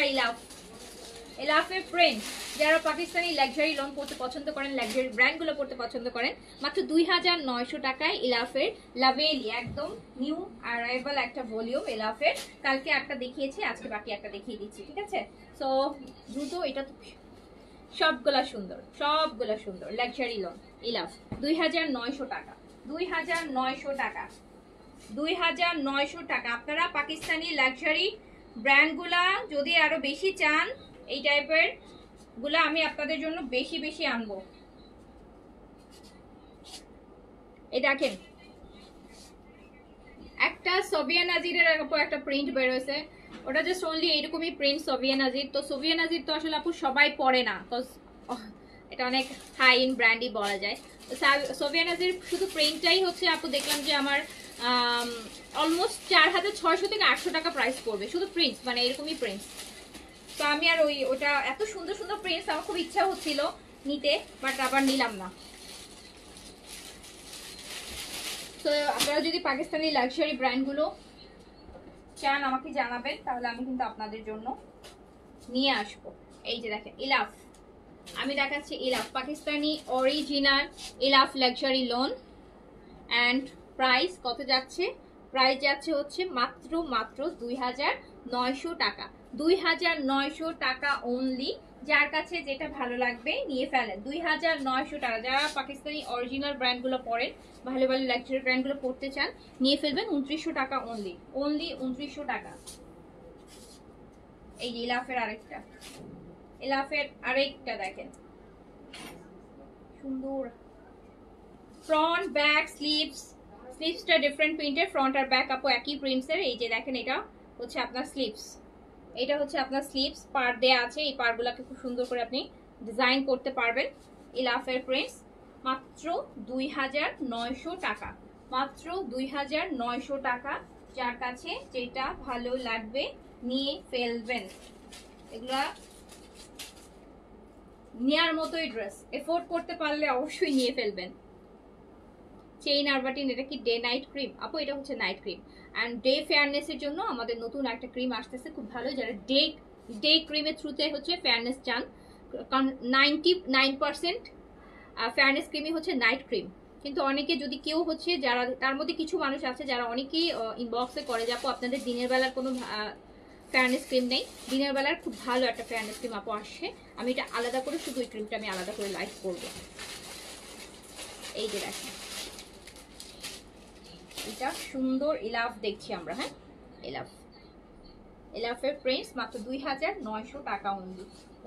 Speaker 1: ইলাফের প্রিন্ট। যারা পাকিস্তানি লাক্সারি লোন পড়তে পছন্দ করেন, লাক্সারি ব্র্যান্ডগুলো পড়তে পছন্দ করেন, মাত্র 2900 টাকায় ইলাফের লাভেলি, একদম নিউ অ্যারাইভাল একটা ভলিউম ইলাফের। কালকে 8টা দেখিয়েছি, আজকে বাকি 8টা দেখিয়ে দিচ্ছি, ঠিক আছে? সো দ্রুত, এটা তো সবগুলা সুন্দর লাক্সারি লোন ইলাফ। 2900 টাকা, 2900 টাকা, 2900 টাকা। আপনারা পাকিস্তানি লাক্সারি ব্র্যান্ডগুলা যদি আরো বেশি চান, এই টাইপের গুলা আমি আপনাদের জন্য বেশি বেশি আনবো। এই দেখেন, একটা সোভিয়া নাজিরের একটা প্রিন্ট বের হয়েছে, ওটা জাস্ট অনলি এইরকমই প্রিন্ট, সোভিয়া নাজির। তো সোভিয়া নাজির তো আসলে আপু সবাই পরে না, এটা অনেক হাই ইন ব্র্যান্ডই বলা যায়। সোভিয়া নাজির শুধু প্রিন্টটাই হচ্ছে আপু দেখলাম যে আমার অলমোস্ট 4600 থেকে 800 টাকা প্রাইস পড়বে, শুধু প্রিন্টস, মানে এরকমই প্রিন্টস। তো আমি আর ওটা এত সুন্দর সুন্দর প্রিন্টস, আমার খুব ইচ্ছা হচ্ছিল নিতে, বাট আবার নিলাম না। তো আপনারা যদি পাকিস্তানি লাক্সারি ব্র্যান্ডগুলো চান আমাকে জানাবেন, তাহলে আমি কিন্তু আপনাদের জন্য নিয়ে আসবো। এই যে দেখেন ইলাফ, আমি দেখাচ্ছি Ilaf Pakistani original Ilaf luxury loan. And price কত যাচ্ছে? প্রাইস যাচ্ছে হচ্ছে মাত্র 2900 টাকা, 2900 টাকা অনলি। যার কাছে যেটা ভালো লাগবে নিয়ে ফেলেন। 2900 টাকা। যারা পাকিস্তানি অরিজিনাল ব্র্যান্ডগুলো পরেন, ভালো ভালো লাক্সারি ব্র্যান্ডগুলো পড়তে চান, নিয়ে ফেলবেন। 2900 টাকা অনলি, 2900 টাকা। এই যে ইলাফের আরেকটা দেখেন, সুন্দর ফ্রন্ট ব্যাক স্লিভসটা ডিফারেন্ট প্রিন্টের, ফ্রন্ট আর ব্যাক আপু একই প্রিন্টসের। এই যে দেখেন, এটা হচ্ছে আপনার স্লিভস, এটা হচ্ছে আপনার স্লিভস, পার দেয়া আছে। এই পারগুলোকে খুব সুন্দর করে আপনি ডিজাইন করতে পারবেন। ইলাফের প্রিন্টস মাত্র 2900 টাকা, মাত্র 2900 টাকা। যার কাছে যেটা ভালো লাগবে নিয়ে ফেলবেন। এগুলা নেয়ার মতোই ড্রেস, এফোর্ড করতে পারলে অবশ্যই নিয়ে ফেলবেন। চেইন আরবাটিন, এটা কি ডে নাইট ক্রিম আপু? এটা হচ্ছে নাইট ক্রিম। অ্যান্ড ডে ফেয়ারনেসের জন্য আমাদের নতুন একটা ক্রিম আসতেছে, খুব ভালো। যারা ডে ক্রিমের থ্রুতে হচ্ছে ফেয়ারনেস চান, কারণ 99% ফেয়ারনেস ক্রিমই হচ্ছে নাইট ক্রিম। কিন্তু অনেকে যদি কেউ হচ্ছে, যারা তার মধ্যে কিছু মানুষ আছে যারা অনেকেই ইনবক্সে করে যে আপু আপনাদের দিনের বেলার কোনো ফেয়ারনেস ক্রিম নেই, দিনের বেলার খুব ভালো একটা ফেয়ারনেস ক্রিম আপু আসছে, আমি এটা আলাদা করে, শুধু ওই ক্রিমটা আমি আলাদা করে লাইভ করবো। এই যে দেখেন এটা সুন্দর ইলাফ দেখছি আমরা, হ্যাঁ ইলাফ, ইলাফের প্রিন্টস মাত্র 2900 টাকা অনলি,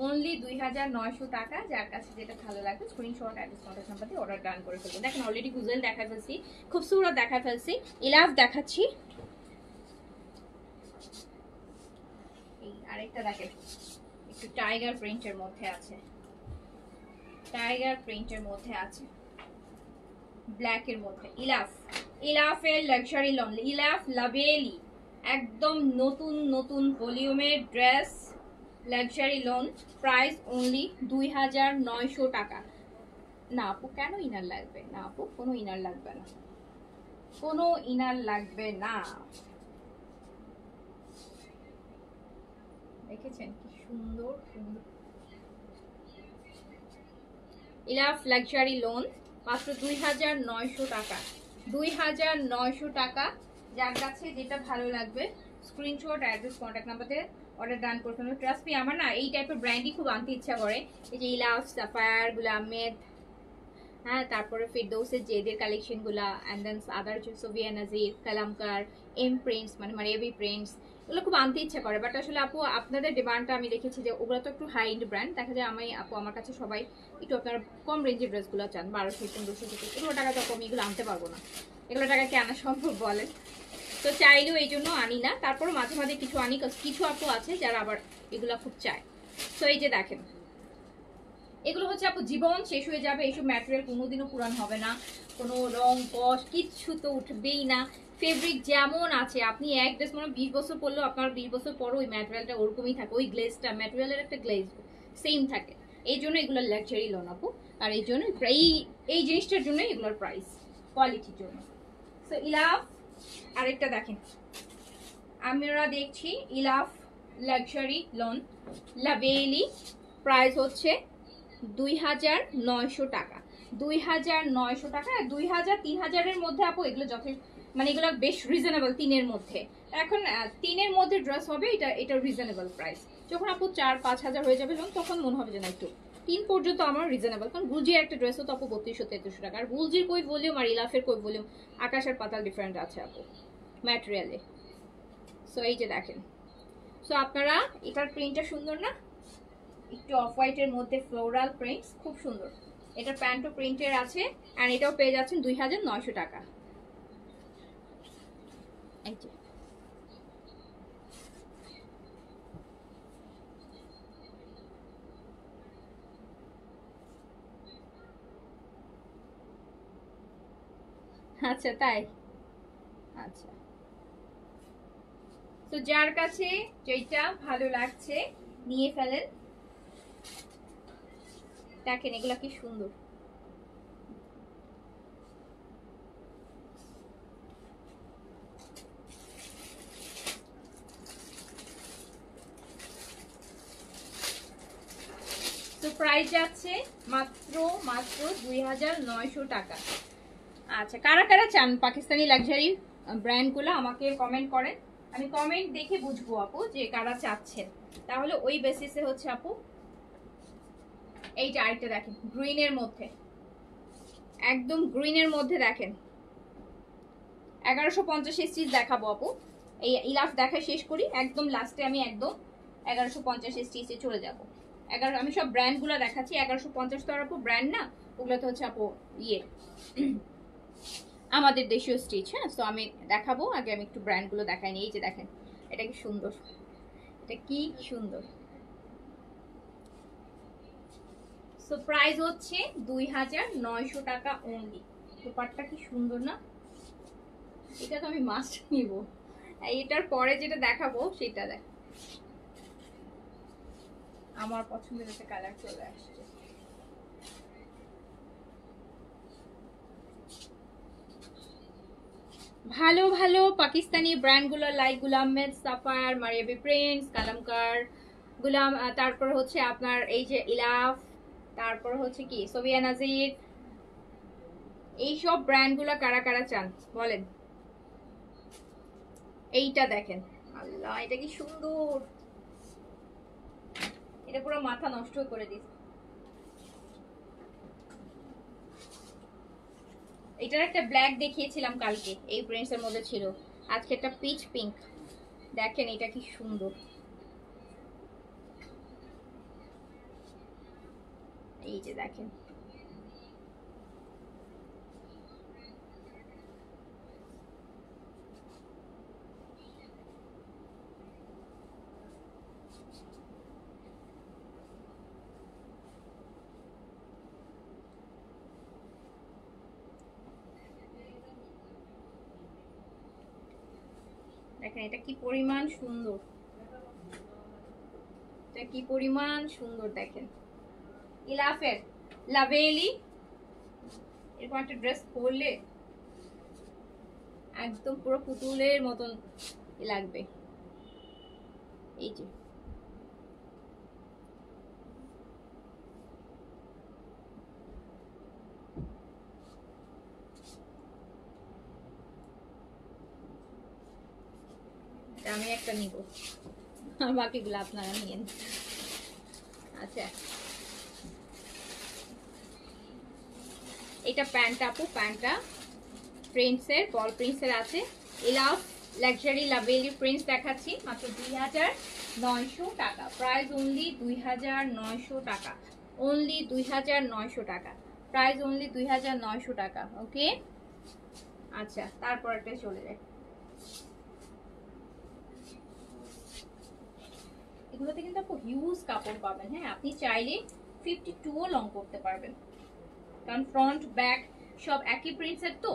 Speaker 1: অনলি 2900 টাকা। যার কাছে যেটা ভালো লাগবে স্ক্রিনশট অ্যাড্রেস কন্টাক্ট নাম্বার দিয়ে অর্ডার ডান করে ফেলবো। দেখেন অলরেডি গুজেল দেখা ফেলছি, খুবসুরত দেখা ফেলছি, ইলাফ দেখাচ্ছি। এই আরেকটা দেখেন একটু টাইগার প্রিন্টের মধ্যে আছে, টাইগার প্রিন্টের মধ্যে আছে, ব্ল্যাক এর মধ্যে ইলাফ, ইলাফের লাক্সারি লন, ইলাফ লাভেলি, একদম নতুন নতুন ভলিউমের dress, luxury loan, price only 2900 টাকা। না আপু কেন ইনার লাগবে? না আপু কোনো ইনার লাগবে না, কোনো ইনার লাগবে না। দেখেছেন কি সুন্দর সুন্দর ইলাফ লাক্সারি লোন, মাত্র 2900 টাকা, 2900 টাকা। যার কাছে যেটা ভালো লাগবে স্ক্রিনশট অ্যাড্রেস কন্ট্যাক্ট নাম্বারে অর্ডার ডান করে ফেলুন। ট্রাস্ট মি, আমার না এই টাইপের ব্র্যান্ডই খুব আনতে ইচ্ছা করে। এই যে ইলাফ, সাফায়ার, গুলামেদ, হ্যাঁ, তারপরে ফিরদৌসের জেদের কালেকশনগুলা, and then other Sobia Nazir, Kalamkar, M prints মানে মারিয়াবি প্রিন্টস, এগুলো খুব আনতে ইচ্ছা করে। বাট আসলে আপু আপনাদের ডিমান্ডটা আমি দেখেছি যে ওগুলো তো একটু হাই এন্ড ব্র্যান্ড, দেখা যায় আমি আপু আমার কাছে সবাই একটু আপনার কম রেঞ্জের ড্রেসগুলো চান, 1200 1500 থেকে, এগুলো টাকা তো আমি এগুলো আনতে পারবো না, এগুলো টাকা কি আনা সম্ভব বলেন? তো চাইলেও এই জন্য আনি না, তারপরে মাঝে মাঝে কিছু আনি, কিছু আপু আছে যারা আবার এগুলো খুব চায়। তো এই যে দেখেন এগুলো হচ্ছে আপু জীবন শেষ হয়ে যাবে, এইসব ম্যাটেরিয়াল কোনোদিনও পুরান হবে না, কোনো রং কস কিচ্ছু তো উঠবেই না। ফেব্রিক যেমন আছে, আপনি এক ড্রেস মানে 20 বছর পরলেও আপনার 20 বছর পরও ওই ম্যাটেরিয়ালটা ওরকমই থাকে, ওই গ্লেজটা ম্যাটেরিয়ালের একটা গ্লেজ সেম থাকে। এই জন্য এগুলো লাক্সারি লোন আপু, আর এই জন্য এই জিনিসটার জন্য এগুলোর প্রাইস কোয়ালিটির জন্য। সো ইলাফ আরেকটা দেখেন, আমরা দেখছি ইলাফ লাক্সারি লোন লাভেলি, প্রাইস হচ্ছে 2900 টাকা, 2900 টাকা। 2000 3000-এর মধ্যে আপু এগুলো যথেষ্ট, মানে এগুলো বেশ রিজনেবল, 3-এর মধ্যে। এখন 3-এর মধ্যে ড্রেস হবে, এটা রিজনেবল প্রাইস। যখন আপু 4-5 হাজার হয়ে যাবে তখন মনে হবে যে না একটু 3 পর্যন্ত আমার রিজনেবল। কারণ গুলজির একটা ড্রেসও তো আপু 3200-3300 টাকা, আর গুলজির কই ভলিউম আর ইলাফের কই ভলিউম, আকাশ আর পাতাল ডিফারেন্ট আছে আপু ম্যাটেরিয়ালে। সো এই যে দেখেন, সো আপনারা এটার প্রিন্টটা সুন্দর না, একটু অফ হোয়াইটের মধ্যে ফ্লোরাল প্রিন্টস, খুব সুন্দর। এটা প্যান্টও প্রিন্টের আছে, আর এটাও পেয়ে যাচ্ছেন 2900 টাকা। এই যে আচ্ছা তাই, আচ্ছা। তো যার কাছে যেটা ভালো লাগছে নিয়ে ফেলেন। দেখেন এগুলা কি সুন্দর, তো প্রাইস যাচ্ছে মাত্র 2900 টাকা। আচ্ছা, কারা কারা চান পাকিস্তানি লাক্সারি ব্র্যান্ডগুলো আমাকে কমেন্ট করেন, আমি কমেন্ট দেখে বুঝবো আপু যে কারা চাচ্ছেন, তাহলে ওই বেসিসে হচ্ছে আপু। এইটা আরেকটা দেখেন গ্রিনের মধ্যে, একদম গ্রিনের মধ্যে দেখেন 1150 স্টিচ দেখাবো আপু। এই ইলাফ দেখা শেষ করি, একদম লাস্টে আমি একদম 1150 স্টিচে চলে যাব। আমি সব ব্র্যান্ডগুলো দেখাচ্ছি, 1150 তো আর আপু ব্র্যান্ড না, ওগুলো তো হচ্ছে আপু ইয়ে আমাদের দেশীয় স্টিচ। হ্যাঁ, তো আমি দেখাবো, আগে আমি একটু ব্র্যান্ডগুলো দেখাই নিই। এই যে দেখেন এটা কি সুন্দর, এটা কি সুন্দর। সো প্রাইস হচ্ছে 2900 টাকা অনলি। দোপাট্টা কি সুন্দর না, এটা তো আমি মাস্ট নিব। এটার পরে যেটা দেখাবো সেটা দেখ, আমার পছন্দের একটা কালার চলে আসছে। ভালো ভালো Pakistani ব্র্যান্ডগুলো like গুলামেদ, Sapphire, Maria B prints, কালামকার, গুলাম, তারপর হচ্ছে আপনার এই যে ইলাফ, তারপর হচ্ছে কি সোভিয়া নাজির, এইসব ব্র্যান্ডগুলো কারা কারা চান বলেন। এইটা দেখেন, আল্লাহ এটা কি সুন্দর, এটা পুরো মাথা নষ্ট করে দিচ্ছে। এটার একটা ব্ল্যাক দেখিয়েছিলাম কালকে, এই প্রিন্টসের মধ্যে ছিল। আজকে একটা পিচ পিঙ্ক, দেখেন এটা কি সুন্দর। এই যে দেখেন, দেখেন এটা কি পরিমাণ সুন্দর, এটা কি পরিমাণ সুন্দর দেখেন। ইলাফের লাভেলি এরকম একটা ড্রেস পরলে একদম পুরো পুতুলের মতন লাগবে। এই যে আমি একটা নিব, বাকিগুলো আপনারা নিয়েন। আচ্ছা এটা প্যান্ট আপু, প্যান্টটা প্রিন্টসের, বল প্রিন্টসের আছে। ইলাফ লাক্সারি লাভেলি প্রিন্টস দেখাচ্ছি মাত্র 2900 টাকা, প্রাইস অনলি 2900 টাকা, অনলি 2900 টাকা, প্রাইস অনলি 2900 টাকা। ওকে আচ্ছা তারপর একটা চলে যায়, এগুলোতে কিন্তু আপু হিউজ কাপড় পাবেন। হ্যাঁ আপনি চাইলে 52ও লং করতে পারবেন, কারণ ফ্রন্ট ব্যাক সব একই প্রিন্টসের তো,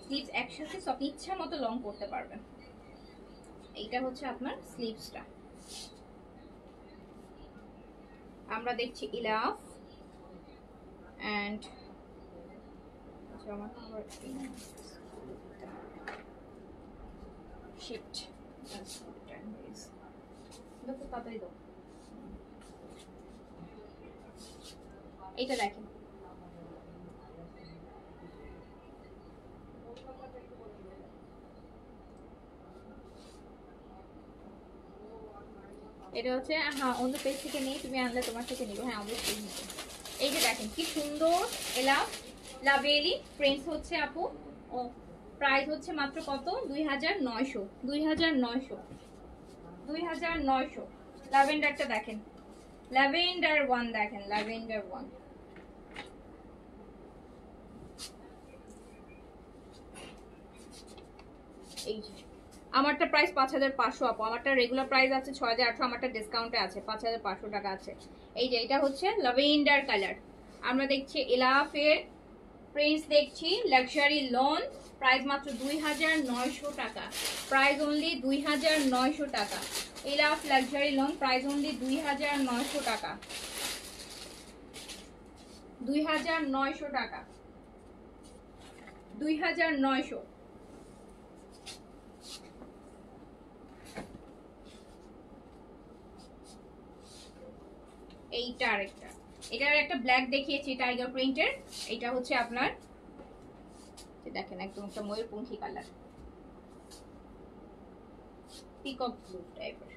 Speaker 1: স্লিভস একসাথে সব ইচ্ছা মতো লং করতে পারবেন। এইটা হচ্ছে আপনার স্লিভসটা। আমরা দেখছি ইলাফ এন্ড শিট তাড়াতাড়ি দাও। এইটা দেখেন, এটা হচ্ছে হ্যাঁ অন্য পেজ থেকে নেই, তুমি আনলে তোমার থেকে নিবো। হ্যাঁ অবশ্যই নিবো। এই যে দেখেন কি সুন্দর এলাফ লাভেলি প্রিন্টস হচ্ছে আপু, ও প্রাইস হচ্ছে মাত্র কত 2900, 2900, 2900। ল্যাভেন্ডারটা দেখেন, ল্যাভেন্ডার ওয়ান দেখেন, ল্যাভেন্ডার ওয়ান। এই যে আমারটা প্রাইস 5500 আপু, আমারটা রেগুলার প্রাইস আছে 6800, আমারটা ডিসকাউন্টে আছে 5500 টাকা আছে। এই যে এটা হচ্ছে ল্যাভেন্ডার কালার। আমরা দেখছি ইলাফের প্রিন্টস, দেখছি লাক্সারি লন, প্রাইস মাত্র 2900 টাকা, প্রাইস অনলি 2900 টাকা। Ilaf luxury loan price only 2900 টাকা, 2900 টাকা, 2900। এইটা আরেকটা, এটার একটা ব্ল্যাক দেখিয়েছি টাইগার প্রিন্টের, এটা হচ্ছে আপনার দেখেন একদম একটা ময়ূরপঙ্খী কালার, পিকক ব্লু টাইপের।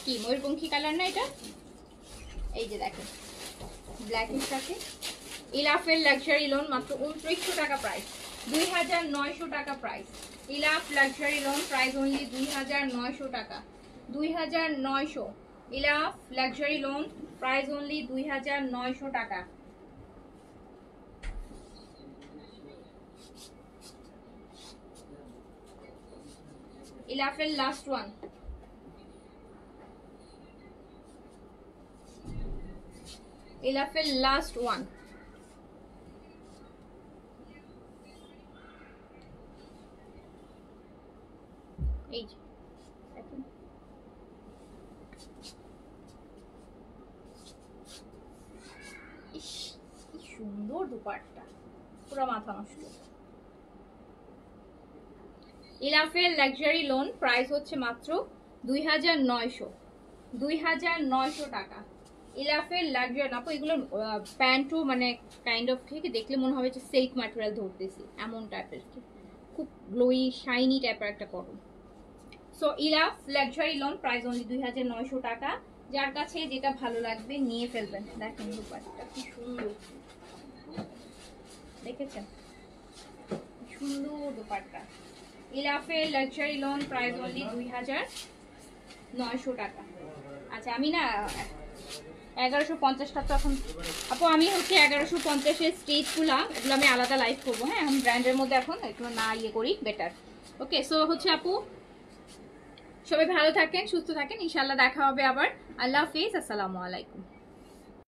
Speaker 1: কি ময়ূরপঙ্খী কালার না এটা? এই যে দেখেন ব্ল্যাকের সাথে ইলাফের লাক্সারি লোন মাত্র 2900 টাকা প্রাইস, 2900 টাকা price. Ilaf luxury lawn price only 2900 টাকা, 2900। Ilaf luxury lawn price only 2900 টাকা। ইলাফের লাস্ট ওয়ান, ইলাফের লাস্ট ওয়ান। এই যে দেখুন ইস কি সুন্দর দুপাট্টা, পুরো মাথা নষ্ট। ইলাফের লাক্সারি লোন প্রাইস হচ্ছে মাত্র 2900, 2900 টাকা। ইলাফের লাক্সারি আপু, এগুলো প্যান্টও মানে কাইন্ড অফ ঠিক দেখলে মনে হবে যে সিল্ক ম্যাটেরিয়াল ধরতেছি এমন টাইপের, খুব গ্লোই শাইনি টাইপের একটা cotton. So Ilaf luxury lawn price only 2900 টাকা। যার কাছে যেটা ভালো লাগবে নিয়ে ফেলবেন। দেখেন দুপাট্টা কি সুন্দর, দেখেছেন সুন্দর দোপাট্টা। ইলাফের লাক্সারি লোন প্রাইস অনলি 2900 টাকা। আচ্ছা আমি না 1150টা তো এখন আপু আমি হচ্ছে 1150-এর স্টিচগুলো এগুলো আমি আলাদা লাইভ করবো। হ্যাঁ আমি ব্র্যান্ডের মধ্যে এখন একটু না ইয়ে করি বেটার। ওকে সো হচ্ছে আপু সবাই ভালো থাকেন সুস্থ থাকেন, ইনশাল্লাহ দেখা হবে আবার। আল্লাহ হাফিজ, আসসালামু আলাইকুম।